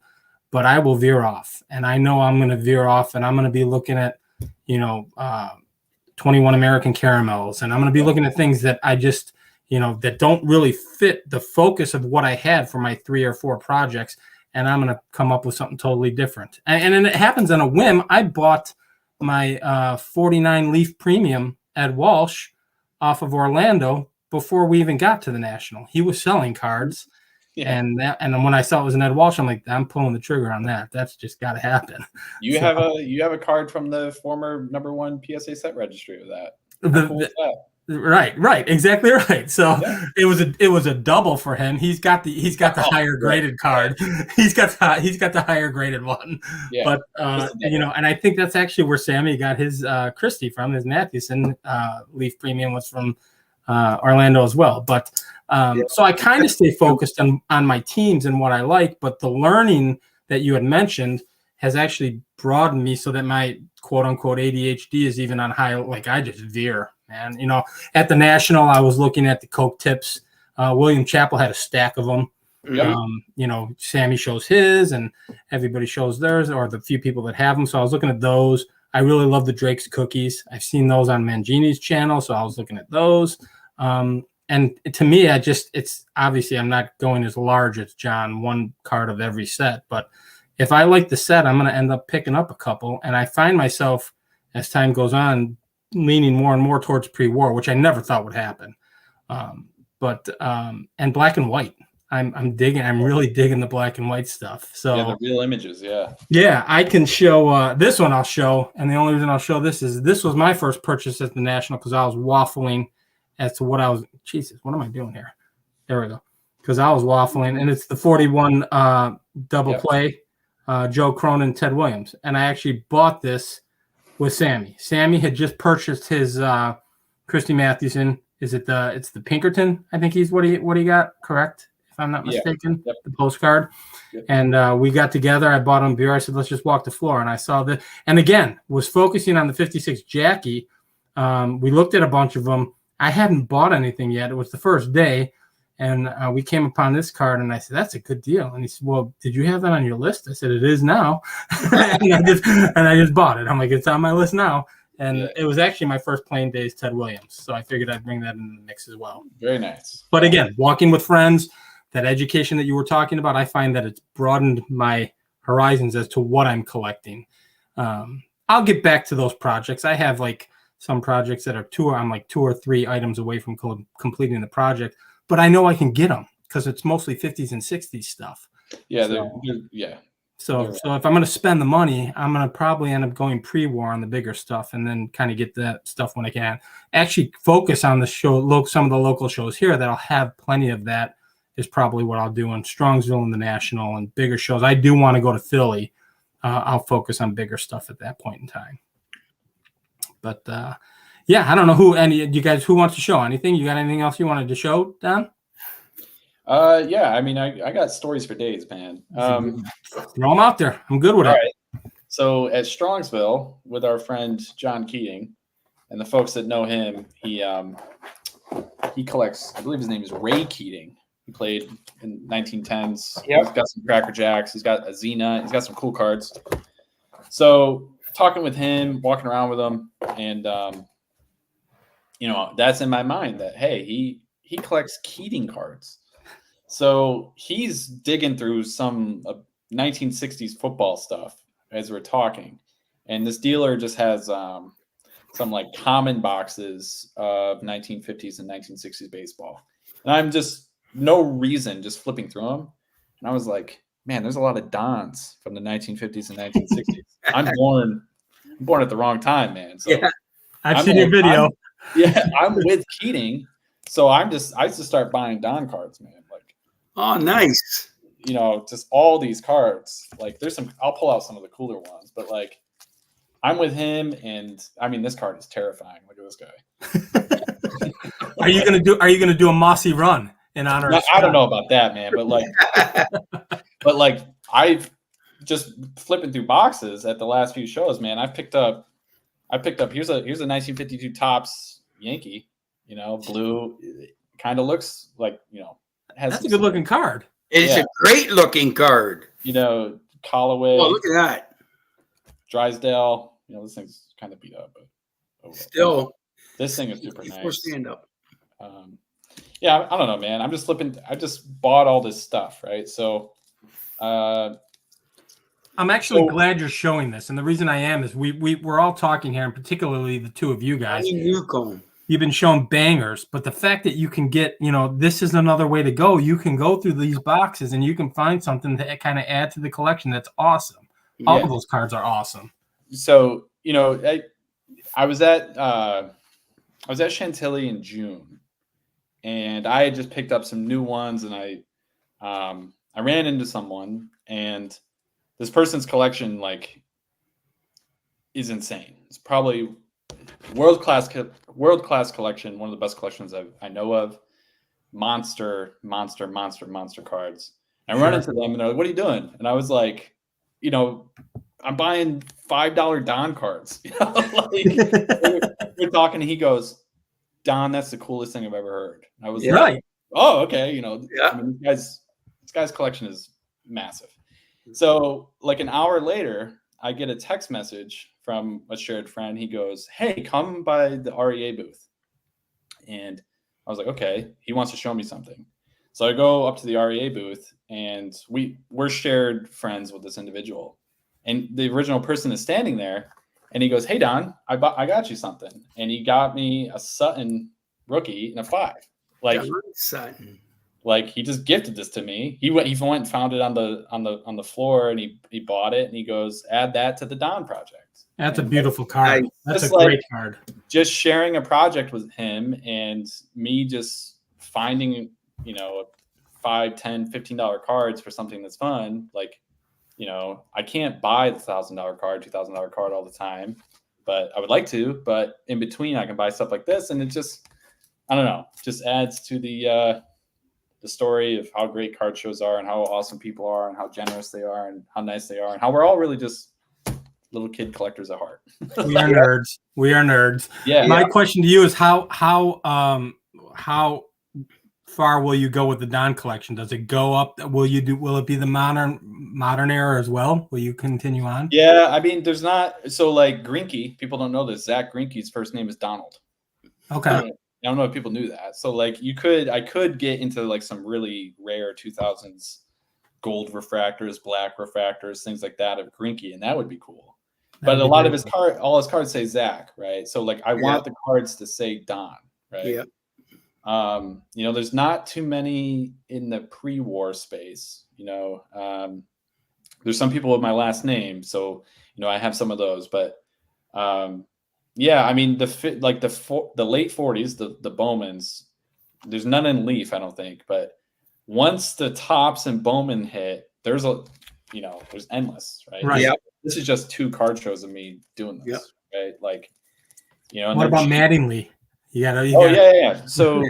but I will veer off. And I know I'm going to veer off, and I'm going to be looking at, 21 American Caramels. And I'm going to be looking at things that I just, that don't really fit the focus of what I had for my 3 or 4 projects. And I'm going to come up with something totally different. And it happens on a whim. I bought my 49 Leaf Premium Ed Walsh off of Orlando before we even got to the National. He was selling cards. Yeah. And when I saw it was an Ed Walsh, I'm like, I'm pulling the trigger on that. That's just got to happen. You have a card from the former #1 PSA set registry of that. How cool is that? Right, exactly right. So yeah. it was a double for him. He's got the higher graded card. He's got the higher graded one. Yeah, but and I think that's actually where Sammy got his Christie from. His Mathewson Leaf Premium was from Orlando as well. But so I kind of stay focused on my teams and what I like. But the learning that you had mentioned has actually broadened me so that my quote unquote ADHD is even on high. Like I just veer. Man, at the National, I was looking at the Coke tips. William Chappell had a stack of them. Yep. Sammy shows his, and everybody shows theirs, or the few people that have them. So I was looking at those. I really love the Drake's cookies. I've seen those on Mangini's channel, so I was looking at those. And to me, it's obviously I'm not going as large as John, 1 card of every set. But if I like the set, I'm going to end up picking up a couple. And I find myself, as time goes on, leaning more and more towards pre-war, which I never thought would happen. And black and white. I'm really digging the black and white stuff. So the real images, yeah. Yeah, I can show this one I'll show. And the only reason I'll show this is this was my first purchase at the National because I was waffling as to what Jesus, what am I doing here? There we go. Because I was waffling, and it's the 41 double play, Joe Cronin, Ted Williams. And I actually bought this with Sammy. Sammy had just purchased his Christy Mathewson. It's the Pinkerton, I think he's what he got, correct? If I'm not mistaken, the postcard. Yep. And we got together. I bought him beer. I said, let's just walk the floor. And I saw that. And again, was focusing on the 56 Jackie. We looked at a bunch of them. I hadn't bought anything yet. It was the first day. And we came upon this card, and I said, that's a good deal. And he said, well, did you have that on your list? I said, it is now. and I just bought it. I'm like, it's on my list now. And it was actually my first playing days, Ted Williams. So I figured I'd bring that in the mix as well. Very nice. But again, walking with friends, that education that you were talking about, I find that it's broadened my horizons as to what I'm collecting. I'll get back to those projects. I have like some projects that are I'm like 2 or 3 items away from completing the project. But I know I can get them because it's mostly 50s and 60s stuff. Yeah, So if I'm going to spend the money, I'm going to probably end up going pre-war on the bigger stuff and then kind of get that stuff when I can. Actually focus on the show, some of the local shows here that'll have plenty of that is probably what I'll do in Strongsville and the National and bigger shows. I do want to go to Philly. I'll focus on bigger stuff at that point in time. But I don't know you guys who wants to show anything. You got anything else you wanted to show, Don? Yeah, I mean, I got stories for days, man. Throw them out there. I'm good with All it. right. So at Strongsville with our friend John Keating, and the folks that know him, he collects. I believe his name is Ray Keating. He played in 1910s. Yep. He's got some Cracker Jacks. He's got a Xena. He's got some cool cards. So talking with him, walking around with him, and that's in my mind that hey, he collects Keating cards. So he's digging through some 1960s football stuff as we're talking, and this dealer just has some like common boxes of 1950s and 1960s baseball, and I'm just no reason just flipping through them, and I was like, man, there's a lot of Dons from the 1950s and 1960s. I'm born at the wrong time, man. So Yeah. I've seen your video. I'm with Keating, so I just start buying Don cards, man. Like, Oh, nice. Just all these cards. Like, there's some. I'll pull out some of the cooler ones, but like, I'm with him, and I mean, this card is terrifying. Look at this guy. Are you gonna do a mossy run in honor of I don't know about that, man, but like I've just flipping through boxes at the last few shows, man. I picked up here's a 1952 Topps Yankee, blue. It kind of looks like, that's a good looking card. It's a great looking card. Callaway. Oh, look at that. Drysdale. This thing's kind of beat up, but Still, this thing is super nice. Stand up. Yeah, I don't know, man. I'm just flipping. I just bought all this stuff, right? So, I'm actually glad you're showing this, and the reason I am is we're all talking here, and particularly the two of you guys. You've been showing bangers, but the fact that you can get, this is another way to go. You can go through these boxes and you can find something that kind of add to the collection. That's awesome. All of those cards are awesome. So, I was at Chantilly in June, and I had just picked up some new ones, and I ran into someone, and this person's collection is insane. It's probably world class collection, one of the best collections I know of. Monster cards. And I run into them, and they're like, "What are you doing?" And I was like, I'm buying $5 Don cards. We're talking, and he goes, "Don, that's the coolest thing I've ever heard." I was like, "Oh, okay." I mean, this guy's collection is massive. So, like an hour later, I get a text message from a shared friend. He goes, "Hey, come by the REA booth." And I was like, "Okay." He wants to show me something. So I go up to the REA booth, and we're shared friends with this individual. And the original person is standing there, and he goes, "Hey, Don, I got you something." And he got me a Sutton rookie and a 5. Sutton. Like, he just gifted this to me. He went and found it on the floor, and he bought it, and he goes, "Add that to the Don project." That's a beautiful card. That's a great card. Just sharing a project with him, and me just finding, $5, $10, $15 cards for something that's fun. Like, I can't buy the $1,000 card, $2,000 card all the time, but I would like to. But in between, I can buy stuff like this, and it just, I don't know, just adds to the story of how great card shows are, and how awesome people are, and how generous they are, and how nice they are, and how we're all really just little kid collectors at heart. We are nerds. We are nerds. Yeah. My question to you is how far will you go with the Don collection? Does it go up? Will it be the modern era as well? Will you continue on? Yeah, I mean, there's not, so like Greinke, people don't know this. Zach Greinke's first name is Donald. Okay. I don't know if people knew that. So like I could get into like some really rare 2000s gold refractors, black refractors, things like that of Greinke, and that would be cool. But a lot of all his cards say Zach, right? So like I want the cards to say Don, right? Yeah. There's not too many in the pre-war space. There's some people with my last name, so I have some of those, but yeah, I mean the late 40s, the Bowmans, there's none in Leaf, I don't think, but once the Topps and Bowman hit, there's endless, right? Right. Yeah. This is just 2 card shows of me doing this, right? Like, what about Mattingly? You got. Yeah. So,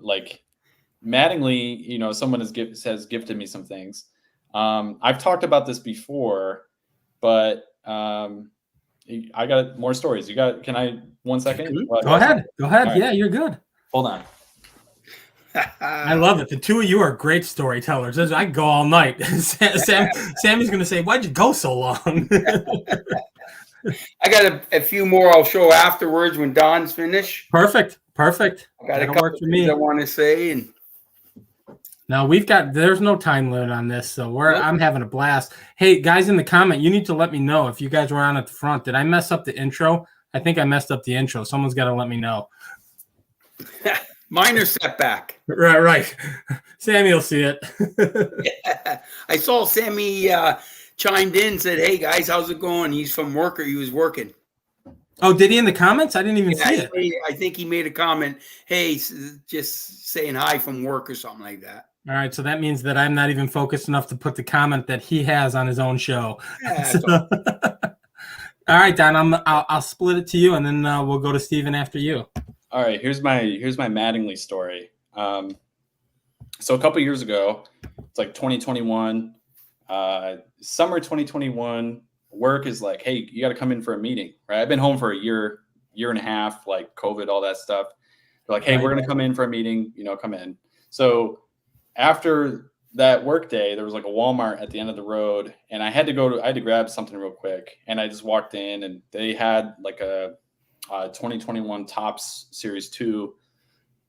like Mattingly, you know, someone has gifted me some things. I've talked about this before, but I got more stories. Can I 1 second? Go ahead. Go ahead. Right. Yeah, you're good. Hold on. I love it. The two of you are great storytellers. I go all night. Sammy's going to say, "Why'd you go so long?" I got a few more I'll show afterwards when Don's finished. Perfect. I got a couple work for things me. I want to say, and now there's no time limit on this, so I'm having a blast. Hey, guys in the comment, you need to let me know if you guys were on at the front. Did I mess up the intro? I think I messed up the intro. Someone's got to let me know. minor setback. Right. Sammy will see it. Yeah. I saw Sammy chimed in, said, "Hey guys, how's it going?" He's from work, or he was working. Oh, did he in the comments? I didn't even see it. I think he made a comment. Hey, just saying hi from work or something like that. All right, so that means that I'm not even focused enough to put the comment that he has on his own show. Yeah, all right, Don, I'll split it to you, and then we'll go to Steven after you. All right, here's my Mattingly story. So a couple years ago, it's like 2021, summer 2021. Work is like, hey, you got to come in for a meeting, right? I've been home for a year and a half, like COVID, all that stuff. They're like, hey, we're gonna come in for a meeting, you know, come in. So after that work day, there was like a Walmart at the end of the road, and I had to grab something real quick, and I just walked in, and they had like a 2021 Topps Series 2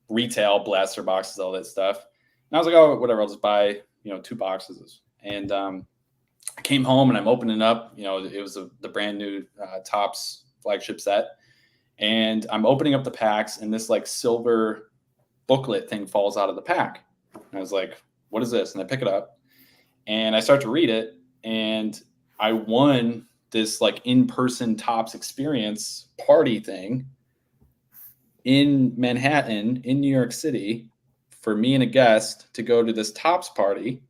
retail blaster boxes, all that stuff. And I was like, oh, whatever, I'll just buy, you know, 2 boxes. And I came home and I'm opening up, you know, it was the brand new Topps flagship set. And I'm opening up the packs, and this like silver booklet thing falls out of the pack. And I was like, what is this? And I pick it up and I start to read it, and I won this like in-person Topps experience party thing in Manhattan, in New York City, for me and a guest to go to this Topps party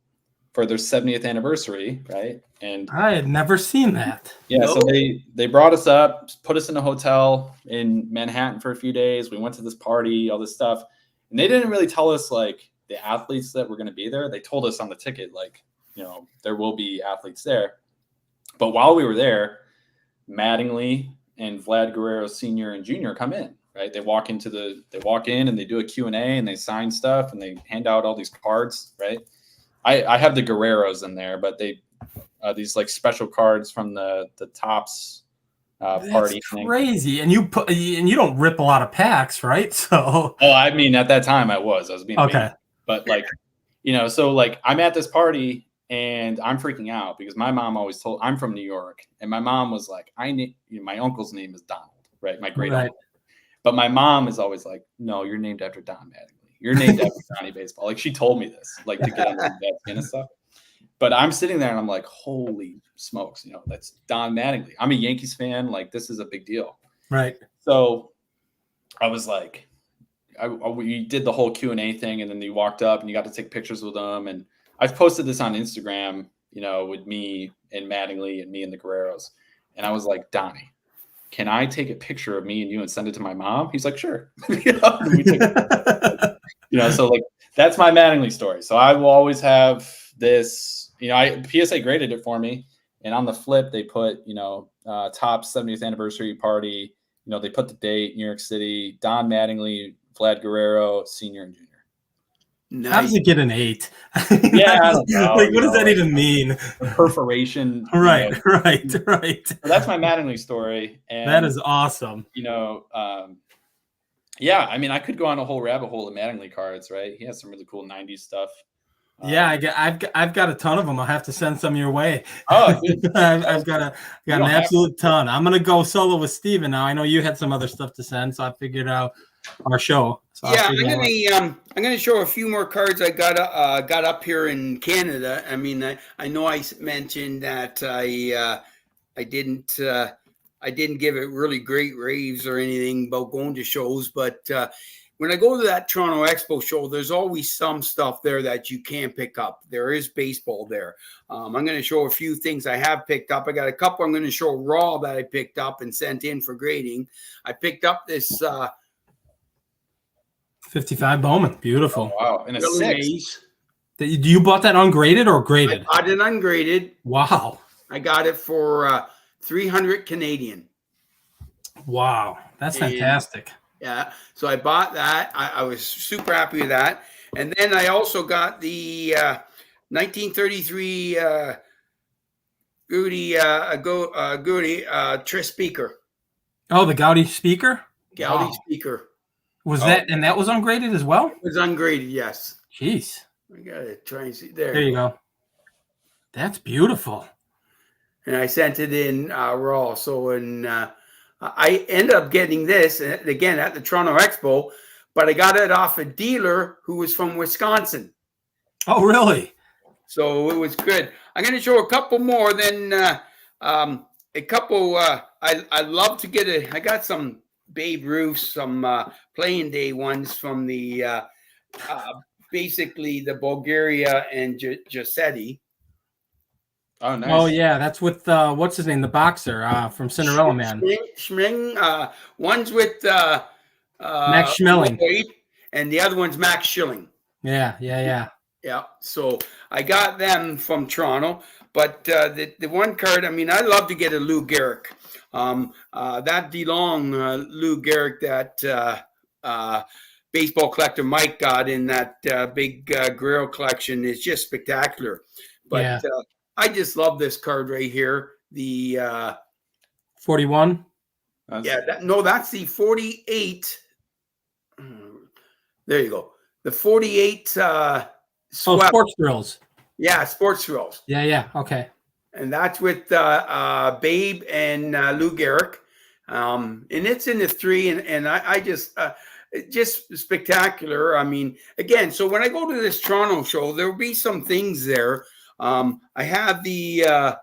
for their 70th anniversary, right? And I had never seen that. Yeah, so they brought us up, put us in a hotel in Manhattan for a few days. We went to this party, all this stuff. And they didn't really tell us like the athletes that were going to be there. They told us on the ticket, like, you know, there will be athletes there. But while we were there, Mattingly and Vlad Guerrero Sr. and Jr. come in, right? They walk in and they do a Q&A, and they sign stuff, and they hand out all these cards, right? I have the Guerreros in there, but they these like special cards from the Topps party thing. Crazy. And you don't rip a lot of packs, right? So I mean, at that time I was being okay. Mean. But like, you know, so like I'm at this party and I'm freaking out because my mom always told, I'm from New York, and my mom was like, my uncle's name is Donald, right? My great uncle. But my mom is always like, no, you're named after Don Mattingly. You're named after Donnie Baseball. Like, she told me this, like, to get under that skin and stuff. But I'm sitting there and I'm like, holy smokes, you know, that's Don Mattingly. I'm a Yankees fan. Like, this is a big deal. Right. So I was like, we did the whole Q&A thing, and then you walked up and you got to take pictures with them. And I've posted this on Instagram, you know, with me and Mattingly and me and the Guerreros. And I was like, Donnie, can I take a picture of me and you and send it to my mom? He's like, sure. You know, so like, that's my Mattingly story. So I will always have this, you know, PSA graded it for me. And on the flip, they put, you know, Topps 70th anniversary party. You know, they put the date, New York City, Don Mattingly, Vlad Guerrero, Sr. and Jr. Nice. How does it get an 8? Yeah, I don't know, like, what does that even mean? Perforation. Right. So that's my Mattingly story. And that is awesome. You know, yeah, I mean, I could go on a whole rabbit hole of Mattingly cards, right? He has some really cool 90s stuff. Yeah, I've got a ton of them. I'll have to send some your way. Oh, I've got an absolute ton. I'm gonna go solo with Steven now. I know you had some other stuff to send, so I figured out our show. So yeah, I'm gonna show a few more cards I got up here in Canada. I mean, I know I mentioned that I didn't give it really great raves or anything about going to shows, but when I go to that Toronto Expo show, there's always some stuff there that you can pick up. There is baseball there. I'm going to show a few things I have picked up. I got a couple I'm going to show raw that I picked up and sent in for grading. I picked up this 55 Bowman. Beautiful. Wow. And a Really 6. nice. You bought that ungraded or I graded? bought it ungraded. Wow. I got it for 300 Canadian. Wow. That's And- fantastic. Yeah. So I bought that. I was super happy with that. And then I also got the 1933 Goody Tris speaker. Oh, the Gaudi speaker? Gaudi Wow. speaker. Was that, and that was ungraded as well? It was ungraded, yes. Jeez. I gotta try and see. There There you go. That's beautiful. And I sent it in raw. So I ended up getting this again at the Toronto Expo, but I got it off a dealer who was from Wisconsin. Oh, really? So it was good. I'm going to show a couple more. Then a couple. I love to get it. I got some Babe Ruth, some playing day ones from the basically the Bulgaria and Giuseppe. Oh, nice. Oh, yeah. That's with, what's his name? The boxer from Cinderella Man. Schming. One's with Max Schmeling. Lloyd, and the other one's Max Schilling. Yeah. Yeah. So I got them from Toronto. But the one card, I mean, I love to get a Lou Gehrig. That DeLong Lou Gehrig that baseball collector Mike got in that big Guerrero collection is just spectacular. But Yeah. I just love this card right here. The 41. that's the 48. There you go. The 48 Oh, swept. Sports Thrills. Yeah, Sports Thrills. Yeah. Okay. And that's with Babe and Lou Gehrig. And it's in the 3, and I just spectacular. I mean, again, so when I go to this Toronto show, there'll be some things there. I have the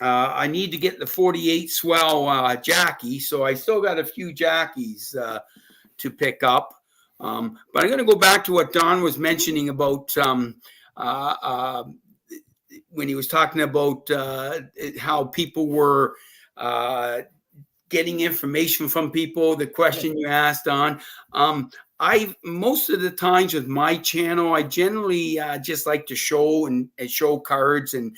I need to get the 48 swell Jackie, so I still got a few Jackies to pick up. But I'm going to go back to what Don was mentioning about when he was talking about how people were getting information from people. The question you asked on. I most of the times with my channel, I generally just like to show and show cards, and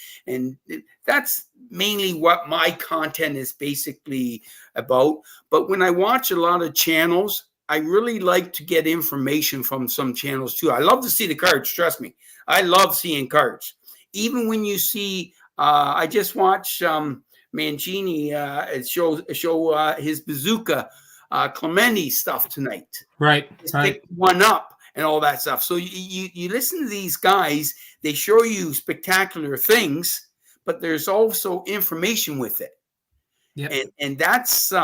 that's mainly what my content is basically about. But when I watch a lot of channels, I really like to get information from some channels too. I love to see the cards. Trust me, I love seeing cards. Even when you see, I just watched Mangini show his bazooka. Clementi stuff tonight. Right. Pick one up and all that stuff. So you listen to these guys, they show you spectacular things, but there's also information with it. Yeah. And that's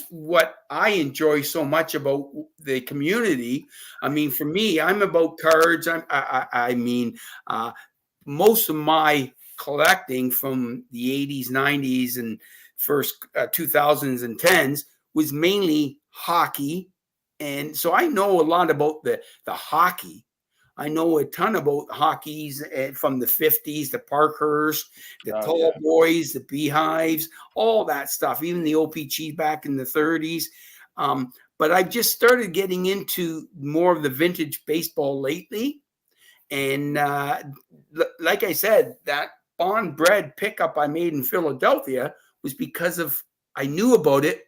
what I enjoy so much about the community. I mean, for me, I'm about cards. I mean, most of my collecting from the 80s, 90s, and first 2000s and 10s was mainly hockey. And so I know a lot about the hockey. I know a ton about hockeys from the 50s, the Parkhurst, the Tall Boys, the Beehives, all that stuff, even the OPG back in the 30s. But I've just started getting into more of the vintage baseball lately. And like I said, that Bond Bread pickup I made in Philadelphia was because of I knew about it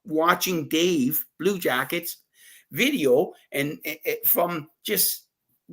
watching Dave Blue Jackets video and from just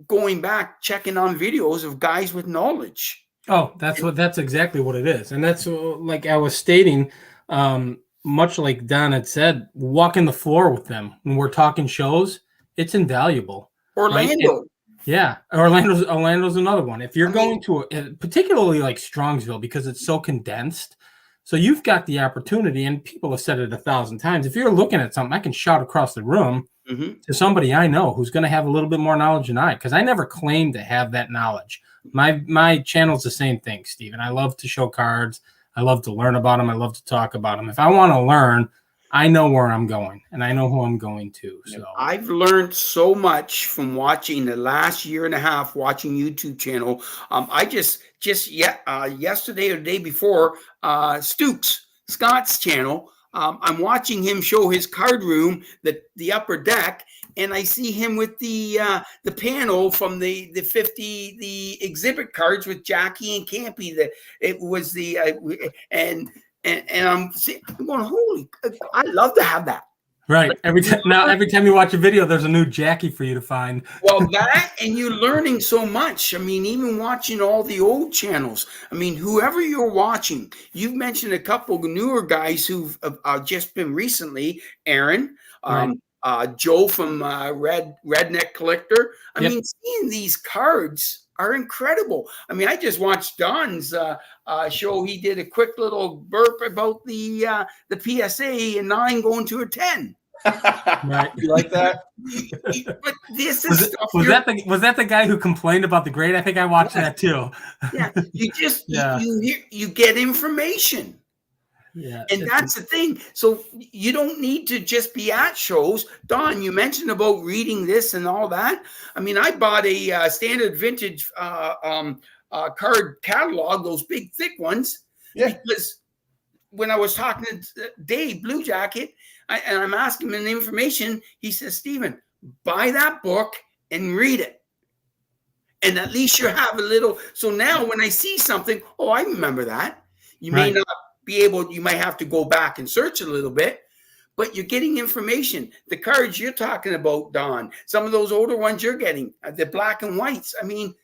going back checking on videos of guys with knowledge. Oh, that's exactly what it is. And that's like I was stating, much like Don had said, walking the floor with them when we're talking shows, it's invaluable. Orlando. Right? Yeah, Orlando's another one. If you're going to particularly like Strongsville, because it's so condensed, so you've got the opportunity, and people have said it 1,000 times. If you're looking at something, I can shout across the room to somebody I know who's going to have a little bit more knowledge than I, because I never claim to have that knowledge. My channel's the same thing, Stephen. I love to show cards. I love to learn about them. I love to talk about them. If I want to learn, I know where I'm going, and I know who I'm going to. So I've learned so much from watching the last year and a half watching YouTube channel. I just yesterday or the day before, Scott's channel. I'm watching him show his card room, the upper deck, and I see him with the panel from the 50 the exhibit cards with Jackie and Campy. That it was the and I'm going, holy! I love to have that. Right. Every time you watch a video, there's a new Jackie for you to find. Well, that, and you're learning so much. I mean, even watching all the old channels. I mean, whoever you're watching, you've mentioned a couple of newer guys who've just been recently. Aaron, Joe from Redneck Collector. I mean, seeing these cards are incredible. I mean, I just watched Don's show. He did a quick little burp about the PSA and 9 going to a 10. Right. You like that? But this is stuff. Was that the guy who complained about the grade? I think I watched that too. Yeah, you just you get information. Yeah, and that's the thing. So you don't need to just be at shows. Don, you mentioned about reading this and all that. I mean, I bought a standard vintage card catalog, those big thick ones, because when I was talking to Dave Blue Jacket, and I'm asking him the information, he says, Stephen, buy that book and read it. And at least you have a little. So now when I see something, oh, I remember that. You may not be able, you might have to go back and search a little bit, but you're getting information. The cards you're talking about, Don, some of those older ones you're getting, the black and whites. I mean,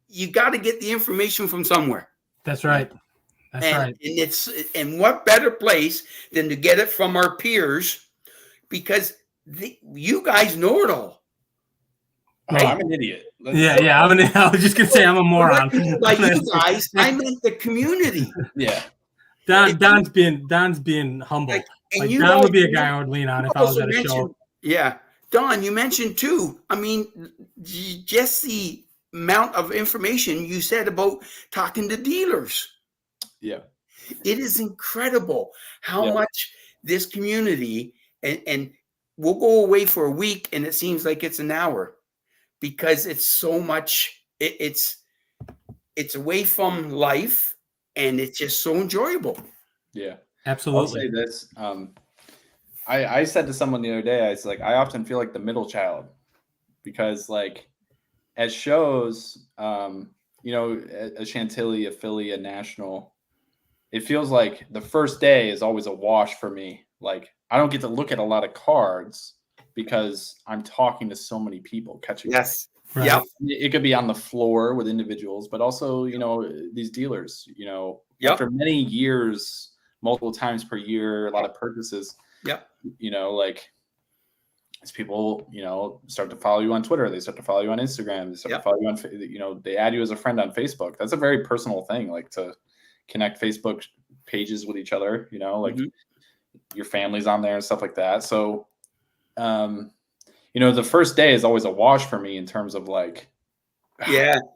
you got to get the information from somewhere. That's right. That's right. And what better place than to get it from our peers, because you guys know it all. Right? Oh, I'm an idiot. I was just gonna say I'm a moron. Like you guys, I meant the community. Yeah. Don's being humble. Like Don would be a guy I would lean on if I was at a show. Yeah. Don, you mentioned too. I mean, just the amount of information you said about talking to dealers. Yeah. It is incredible how much this community, and we'll go away for a week and it seems like it's an hour, because it's so much, it's away from life and it's just so enjoyable. Yeah, absolutely. I'll say this. I said to someone the other day, I was like, I often feel like the middle child, because like at shows, you know, a Chantilly, a Philly, a National, it feels like the first day is always a wash for me. Like I don't get to look at a lot of cards because I'm talking to so many people, catching. Yes. Right. Yep. It could be on the floor with individuals, but also, you know, these dealers, you know, after many years, multiple times per year, a lot of purchases. Yep. You know, like as people, you know, start to follow you on Twitter, they start to follow you on Instagram, they start to follow you on, you know, they add you as a friend on Facebook. That's a very personal thing, like to connect Facebook pages with each other, you know, like your family's on there and stuff like that. So, you know, the first day is always a wash for me in terms of like,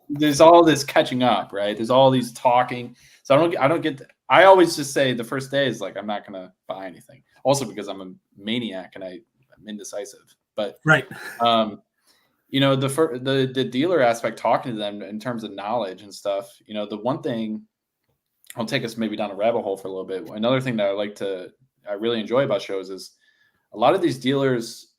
there's all this catching up, right? There's all these talking. So I don't get, I always just say the first day is like, I'm not going to buy anything. Also because I'm a maniac and I'm indecisive, but you know, the dealer aspect, talking to them in terms of knowledge and stuff, you know, the one thing, I'll take us maybe down a rabbit hole for a little bit. Another thing that I really enjoy about shows is a lot of these dealers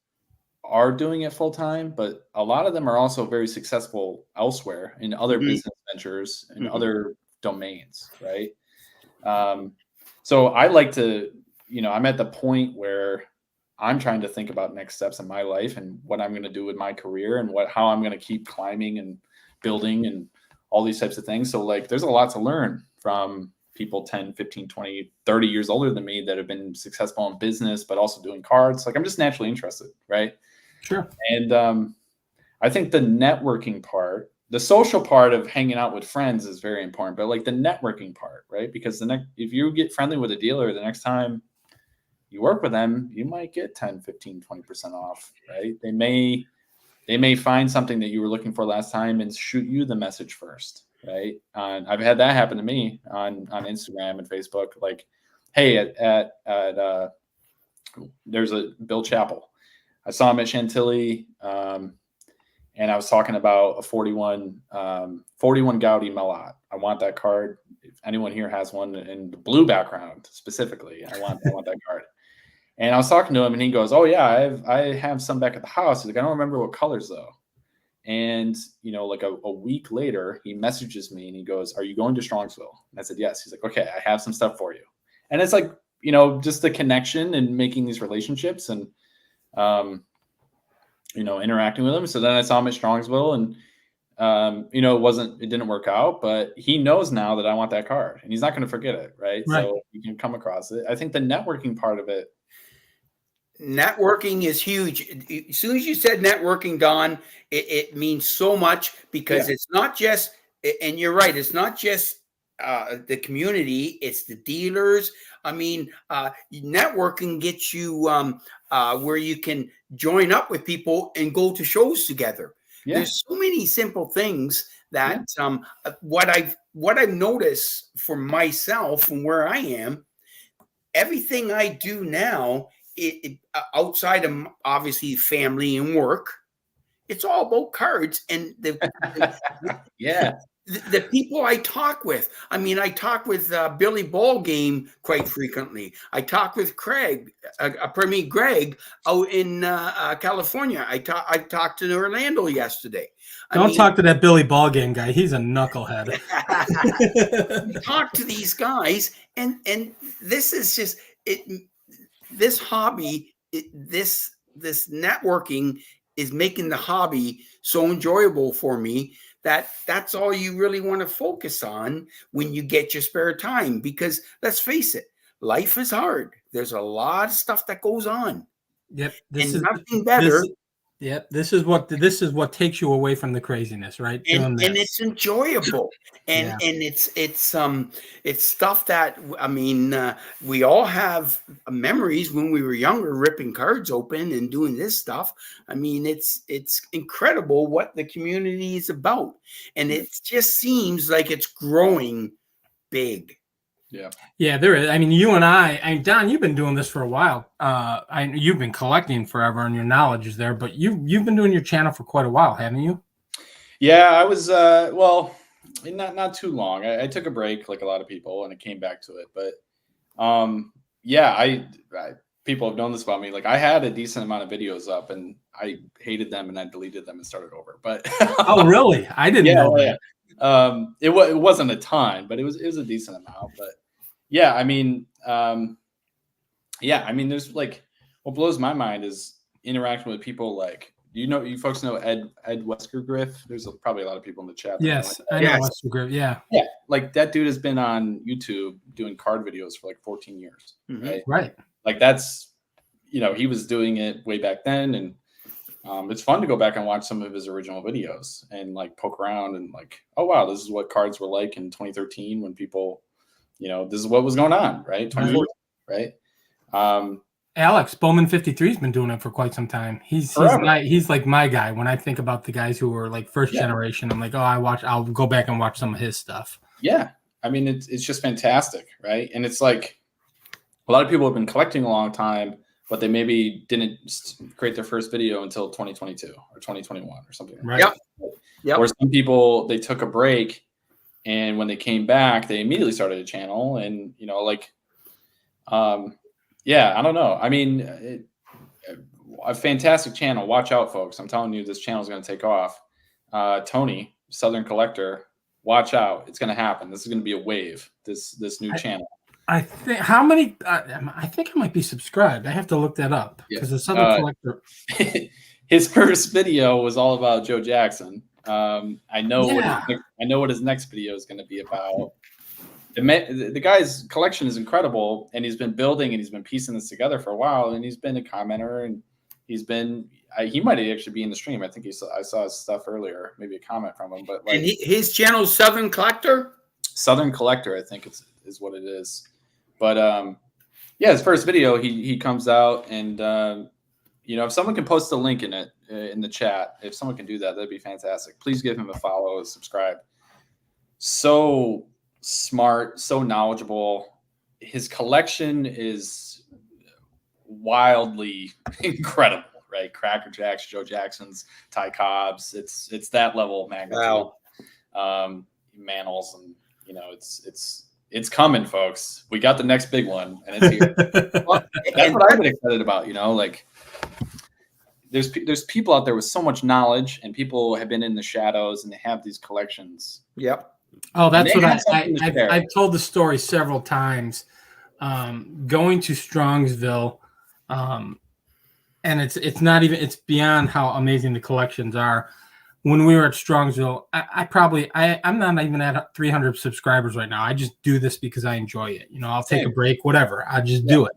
are doing it full time, but a lot of them are also very successful elsewhere in other business ventures and other domains, right? So I like to, you know, I'm at the point where I'm trying to think about next steps in my life and what I'm going to do with my career and how I'm going to keep climbing and building and all these types of things. So like, there's a lot to learn from people 10, 15, 20, 30 years older than me that have been successful in business, but also doing cards. Like I'm just naturally interested. Right. Sure. And I think the networking part, the social part of hanging out with friends is very important, but like the networking part, right? Because if you get friendly with a dealer, the next time you work with them, you might get 10, 15, 20% off, right? They may find something that you were looking for last time and shoot you the message first. Right. I've had that happen to me on Instagram and Facebook. Like, hey, there's a Bill Chappell. I saw him at Chantilly, and I was talking about a 41 Gaudi Melot. I want that card. If anyone here has one in the blue background specifically, I want that card. And I was talking to him, and he goes, "Oh yeah, I have some back at the house." He's like, "I don't remember what colors though." And like a week later, he messages me and he goes, "Are you going to Strongsville?" And I said, "Yes." He's like, "Okay, I have some stuff for you." And it's like, just the connection and making these relationships and interacting with him. So then I saw him at Strongsville, and it didn't work out, but he knows now that I want that card, and he's not going to forget it, right? So you can come across it. I think the networking part of it. Networking is huge. As soon as you said networking, Don, it means so much, because it's not just, and you're right, it's not just the community, it's the dealers. I mean, networking gets you where you can join up with people and go to shows together. Yeah. There's so many simple things that what I've noticed for myself and where I am, everything I do now, outside of obviously family and work, it's all about cards and the people I talk with. I mean, I talk with Billy Ballgame quite frequently. I talk with Greg out in California. I talked to Orlando yesterday. Don't talk to that Billy Ballgame guy. He's a knucklehead. Talk to these guys, and this is just it. This hobby, this networking is making the hobby so enjoyable for me that that's all you really want to focus on when you get your spare time. Because let's face it, life is hard. There's a lot of stuff that goes on. Yep. Nothing better. Yep. This is what takes you away from the craziness, right? And it's enjoyable. And it's stuff that, I mean, we all have memories when we were younger, ripping cards open and doing this stuff. I mean, it's incredible what the community is about, and it just seems like it's growing big. Yeah, there is. I mean, you and I, Don, you've been doing this for a while. You've been collecting forever, and your knowledge is there. But you've been doing your channel for quite a while, haven't you? Yeah, I was. Well, not too long. I took a break, like a lot of people, and I came back to it. But I people have known this about me. Like, I had a decent amount of videos up, and I hated them, and I deleted them and started over. But oh, really? I didn't know that. It wasn't a ton, but it was a decent amount. But yeah, I mean, there's like, what blows my mind is interacting with people like, you folks know Ed Wesker-Griff. There's probably a lot of people in the chat. Yes, I know Wesker-Griff. Yeah, like that dude has been on YouTube doing card videos for like 14 years. Right. Like that's, he was doing it way back then, and it's fun to go back and watch some of his original videos and like poke around and like, oh wow, this is what cards were like in 2013 when people, this is what was going on, right? 2014, right? Alex Bowman 53 has been doing it for quite some time. He's like my guy. When I think about the guys who were like first generation, I'm like, oh, I'll go back and watch some of his stuff. Yeah, I mean, it's just fantastic, right? And it's like a lot of people have been collecting a long time, but they maybe didn't create their first video until 2022 or 2021 or something. Right. Yep. Or some people, they took a break, and when they came back, they immediately started a channel, and I don't know. I mean, a fantastic channel. Watch out, folks. I'm telling you, this channel is going to take off. Tony, Southern Collector, watch out. It's going to happen. This is going to be a wave, this new channel. I think I think I might be subscribed. I have to look that up because the Southern Collector. His first video was all about Joe Jackson. I know what his next video is going to be about. The guy's collection is incredible, and he's been building and he's been piecing this together for a while. And he's been a commenter, and he might actually be in the stream. I think I saw his stuff earlier, maybe a comment from him. But like, and his channel, Southern Collector, I think is what it is. But his first video, he comes out, and if someone can post a link in it in the chat, if someone can do that, that'd be fantastic. Please give him a follow, subscribe. So smart, so knowledgeable. His collection is wildly incredible, right? Cracker Jacks, Joe Jacksons, Ty Cobbs. It's that level of magnitude. Wow. Manals, and it's it's coming, folks. We got the next big one, and it's here. Well, that's what I've been excited about. Like there's people out there with so much knowledge, and people have been in the shadows, and they have these collections. Yep. Oh, that's what I've told the story several times. Going to Strongsville, and it's not even, it's beyond how amazing the collections are. When we were at Strongsville, I'm not even at 300 subscribers right now. I just do this because I enjoy it. I'll take a break, whatever. I just do it.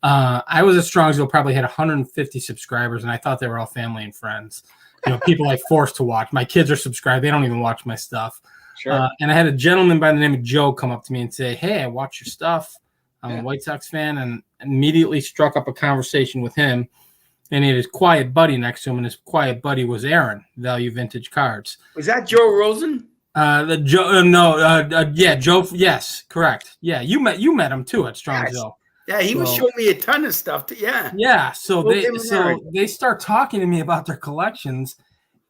I was at Strongsville, probably had 150 subscribers, and I thought they were all family and friends. People like forced to watch. My kids are subscribed. They don't even watch my stuff. Sure. And I had a gentleman by the name of Joe come up to me and say, "Hey, I watch your stuff. I'm a White Sox fan," and immediately struck up a conversation with him. And he had his quiet buddy next to him, and his quiet buddy was Aaron, Value Vintage Cards. Was that Joe Rosen? Joe. Yes, correct. Yeah, you met him too at Strongsville. Yeah, he was showing me a ton of stuff. Yeah. So they start talking to me about their collections,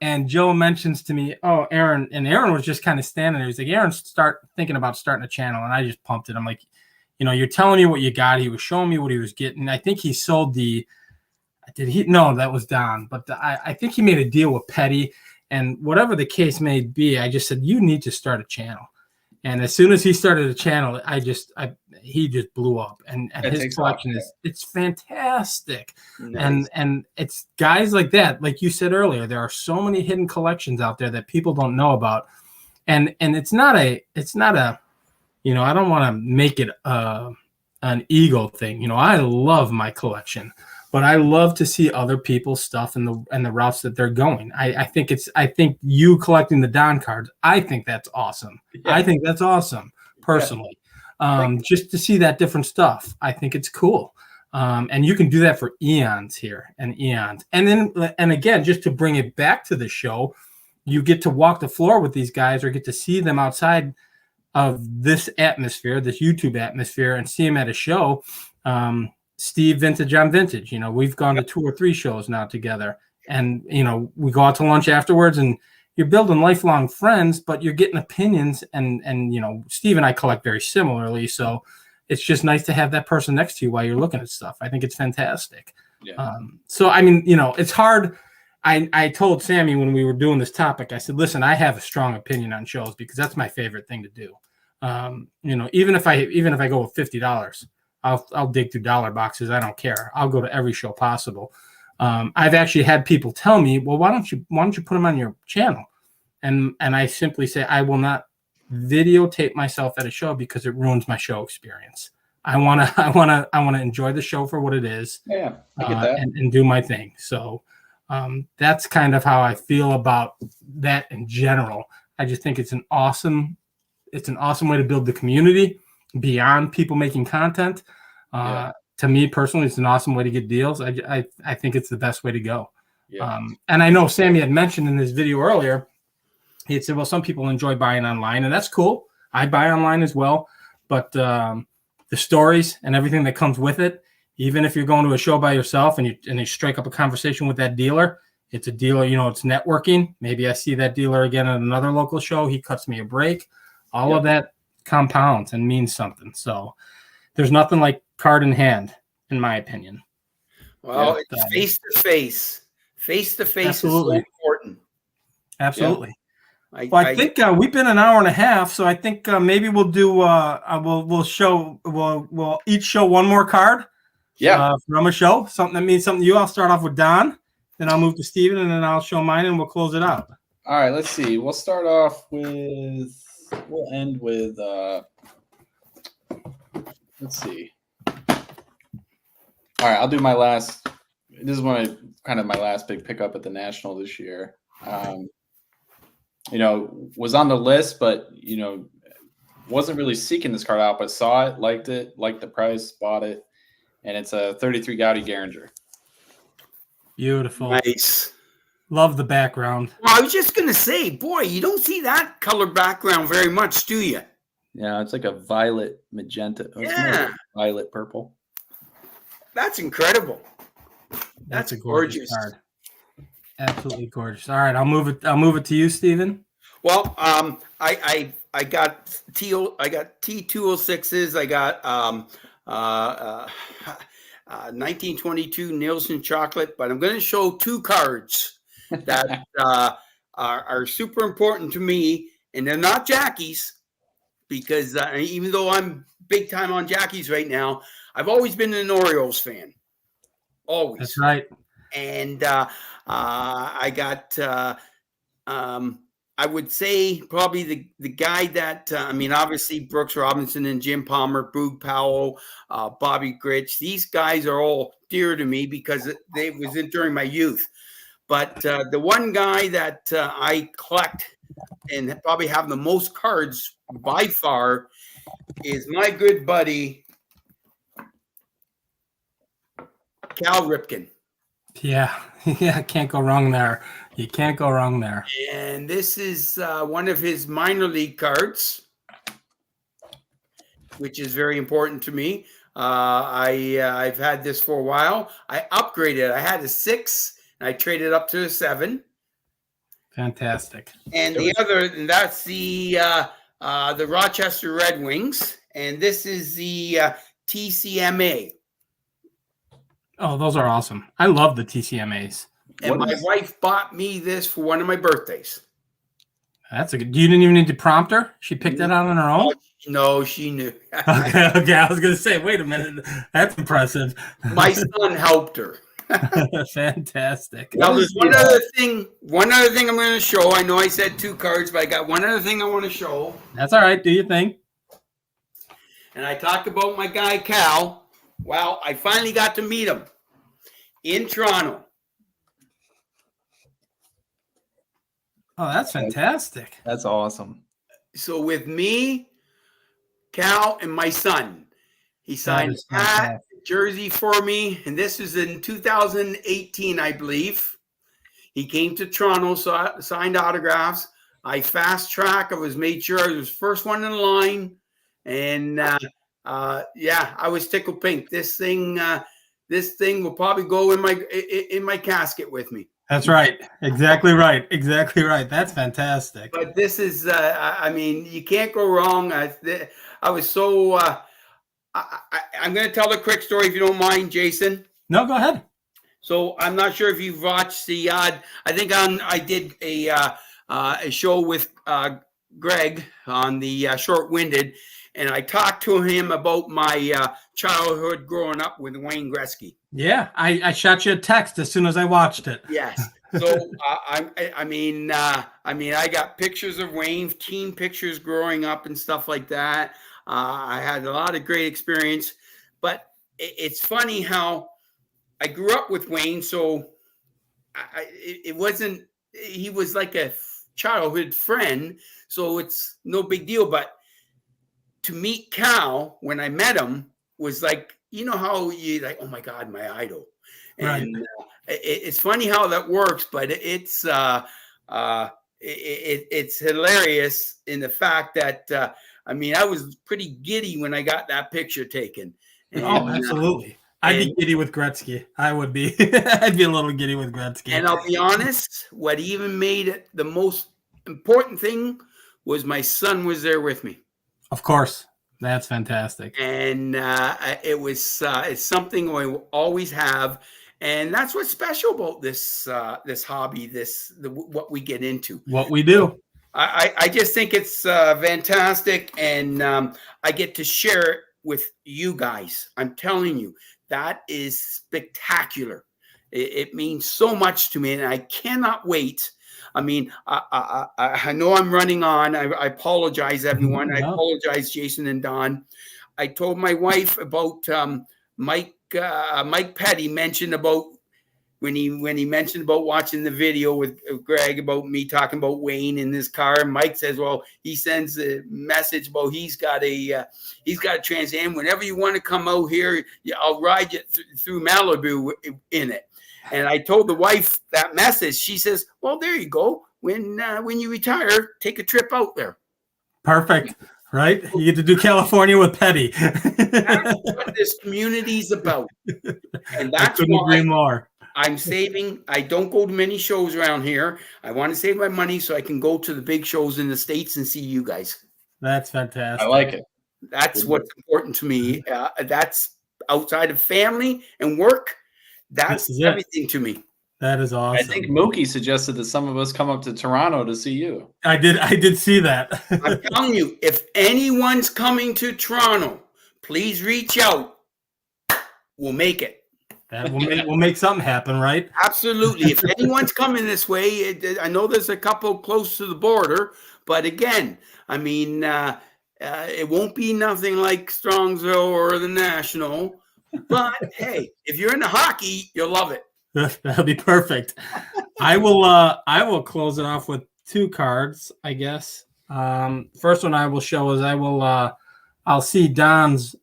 and Joe mentions to me, "Oh, Aaron," and Aaron was just kind of standing there. He's like, "Aaron, start thinking about starting a channel," and I just pumped it. I'm like, you're telling me what you got. He was showing me what he was getting. I think he sold the. Did he? No, that was Don. But I think he made a deal with Petty, and whatever the case may be, I just said, you need to start a channel. And as soon as he started a channel, he just blew up. And his collection it's fantastic. Nice. And it's guys like that, like you said earlier, there are so many hidden collections out there that people don't know about. And it's not a I don't want to make it an ego thing. I love my collection. But I love to see other people's stuff and the routes that they're going. I think you collecting the Don cards, I think that's awesome. Yeah. I think that's awesome personally. Yeah. Just to see that different stuff, I think it's cool. And you can do that for eons here and eons. And again, just to bring it back to the show, you get to walk the floor with these guys or get to see them outside of this atmosphere, this YouTube atmosphere, and see them at a show. Steve Vintage on Vintage. We've gone to 2 or 3 shows now together, and we go out to lunch afterwards, and you're building lifelong friends, but you're getting opinions, and Steve and I collect very similarly, so it's just nice to have that person next to you while you're looking at stuff. I think it's fantastic. Yeah. So I mean, it's hard. I told Sammy when we were doing this topic, I said, listen, I have a strong opinion on shows because that's my favorite thing to do. Even if I go with $50. I'll dig through dollar boxes. I don't care. I'll go to every show possible. I've actually had people tell me, well, why don't you put them on your channel? And I simply say, I will not videotape myself at a show because it ruins my show experience. I want to enjoy the show for what it is. Yeah, I get that. And do my thing. So that's kind of how I feel about that in general. I just think it's an awesome way to build the community beyond people making content. To me personally, it's an awesome way to get deals. I think it's the best way to go. Yeah. And I know Sammy had mentioned in his video earlier, he had said, well, some people enjoy buying online, and that's cool. I buy online as well, but the stories and everything that comes with it, even if you're going to a show by yourself and you strike up a conversation with that dealer, it's a dealer, it's networking. Maybe I see that dealer again at another local show. He cuts me a break. All of that compounds and means something. So there's nothing like card in hand, in my opinion. Well, it's face to face. Face to face is so important. Absolutely. Yeah. I think we've been an hour and a half, so I think maybe we'll do we'll each show one more card. Yeah. From a show. Something that means something to you. I'll start off with Don, then I'll move to Steven, and then I'll show mine, and we'll close it out. All right, let's see. We'll start off with. We'll end with. Let's see. All right, I'll do my last. This is my last big pickup at the National this year. Was on the list, but wasn't really seeking this card out, but saw it, liked the price, bought it, and it's a 33 Gaudy Gehringer. Beautiful. Nice. Love the background. Well, I was just going to say, boy, you don't see that color background very much, do you? Yeah, it's like a violet magenta. Yeah. Violet purple. That's incredible. That's a gorgeous card. Absolutely gorgeous. All right, I'll move it to you, Steven. Well, I I got T206s. I got 1922 Nielsen chocolate, but I'm going to show two cards that are super important to me, and they're not Jackie's, because even though I'm big time on Jackie's right now, I've always been an Orioles fan. Always. That's right. And I got, I would say probably the guy that, obviously Brooks Robinson and Jim Palmer, Boog Powell, Bobby Grich. These guys are all dear to me because they was in during my youth. But the one guy that I collect and probably have the most cards by far is my good buddy, Cal Ripken. Yeah. Can't go wrong there. You can't go wrong there. And this is one of his minor league cards, which is very important to me. I've had this for a while. I upgraded. I had a 6, and I traded up to a 7. Fantastic. And that's the Rochester Red Wings, and this is the TCMA. Oh, those are awesome. I love the TCMAs. And my wife bought me this for one of my birthdays. That's a good. You didn't even need to prompt her. She picked that out on her own. No, she knew. Okay. I was gonna say, wait a minute. That's impressive. My son helped her. Fantastic. Now, there's one other thing I'm going to show. I know I said 2 cards, but I got one other thing I want to show. That's all right. Do your thing. And I talked about my guy, Cal. Well, I finally got to meet him in Toronto. Oh, that's fantastic. That's awesome. So with me, Cal, and my son, he signed a hat, jersey for me, and this is in 2018, I believe. He came to Toronto, signed autographs. I fast track. I was made sure I was first one in line, and I was tickled pink. This thing will probably go in my casket with me. That's right. Exactly right. Exactly right. That's fantastic. But this is, you can't go wrong. I was so. I'm going to tell a quick story if you don't mind, Jason. No, go ahead. So I'm not sure if you've watched the. I think I did a show with Greg on the Short Winded, and I talked to him about my childhood growing up with Wayne Gretzky. Yeah, I shot you a text as soon as I watched it. Yes. So I got pictures of Wayne, team pictures growing up and stuff like that. I had a lot of great experience, but it's funny how I grew up with Wayne. So it wasn't. He was like a childhood friend, so it's no big deal. But to meet Cal when I met him was like, you know how you like, oh my God, my idol. And right. It's funny how that works, but it's hilarious in the fact that, I was pretty giddy when I got that picture taken. And, absolutely. I'd be giddy with Gretzky. I would be. I'd be a little giddy with Gretzky. And I'll be honest, what even made it the most important thing was my son was there with me. Of course. That's fantastic. And it's something we always have. And that's what's special about this hobby, what we get into. What we do. I just think it's fantastic. And I get to share it with you guys. I'm telling you, that is spectacular. It means so much to me. And I cannot wait. I know I'm running on. I apologize, everyone. I apologize, Jason and Don. I told my wife about Mike Petty mentioned about when he mentioned about watching the video with Greg about me talking about Wayne in his car. And Mike says, well, he sends a message about he's got a Trans Am. Whenever you want to come out here, I'll ride you through Malibu in it. And I told the wife that message. She says, well, there you go. When you retire, take a trip out there. Perfect. Right? You get to do California with Petty. That's what this community's about. And that's why I'm saving. I don't go to many shows around here. I want to save my money so I can go to the big shows in the States and see you guys. That's fantastic. I like it. That's what's important to me. That's outside of family and work. That's everything to me. That is awesome. I think Mookie suggested that some of us come up to Toronto to see you. I did see that. I'm telling you, if anyone's coming to Toronto, please reach out. We'll make it. That we'll make something happen, right? Absolutely. If anyone's coming this way, I know there's a couple close to the border, but again, I mean, it won't be nothing like Strongsville or the National. But hey, if you're into hockey, you'll love it. That'll be perfect. I will close it off with 2 cards, I guess. First one I will show is I'll see Don's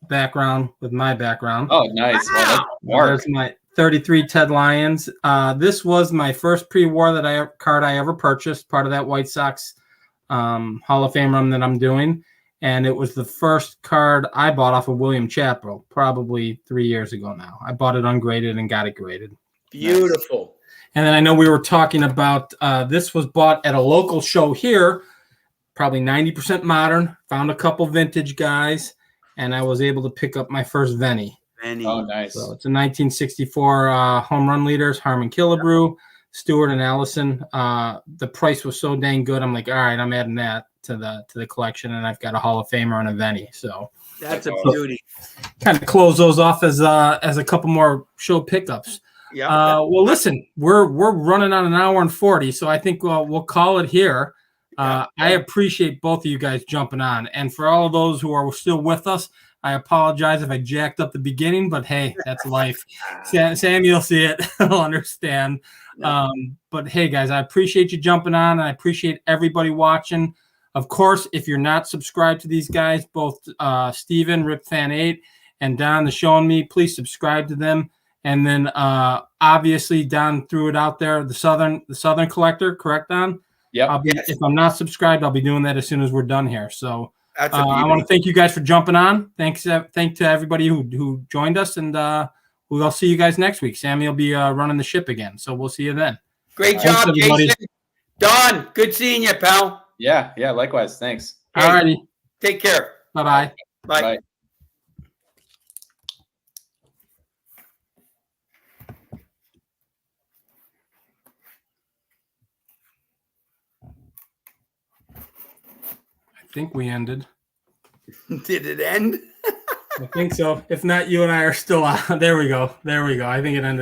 background with my background. Oh, nice. Wow. There's my 33 Ted Lyons. This was my first pre-war card I ever purchased, part of that White Sox Hall of Fame run that I'm doing. And it was the first card I bought off of William Chappell, probably 3 years ago now. I bought it ungraded and got it graded. Beautiful. Nice. And then I know we were talking about this was bought at a local show here, probably 90% modern. Found a couple vintage guys, and I was able to pick up my first Venny. Oh, nice. So it's a 1964 home run leaders, Harmon Killebrew, Stewart, and Allison. The price was so dang good. I'm like, all right, I'm adding that to the collection, and I've got a Hall of Famer and a Venny. So that's a beauty. Kind of close those off as a couple more show pickups. Yeah. Well, listen, we're running on an hour and 40, so I think we'll call it here. I appreciate both of you guys jumping on, and for all of those who are still with us, I apologize if I jacked up the beginning, but hey, that's life. Sammy will see it. He'll understand. But hey, guys, I appreciate you jumping on, and I appreciate everybody watching. Of course, if you're not subscribed to these guys, both Steven, RipFan8, and Don, TheShowAndMe, please subscribe to them. And then obviously Don threw it out there, the Southern Collector, correct, Don? Yeah. If I'm not subscribed, I'll be doing that as soon as we're done here. So That's I want to thank you guys for jumping on. Thanks to everybody who joined us, and we'll see you guys next week. Sammy will be running the ship again, so we'll see you then. Great job, Jason. Don, good seeing you, pal. Yeah, likewise. Thanks. All righty. Take care. Bye-bye. Bye. Bye. I think we ended. Did it end? I think so. If not, you and I are still on. There we go. I think it ended.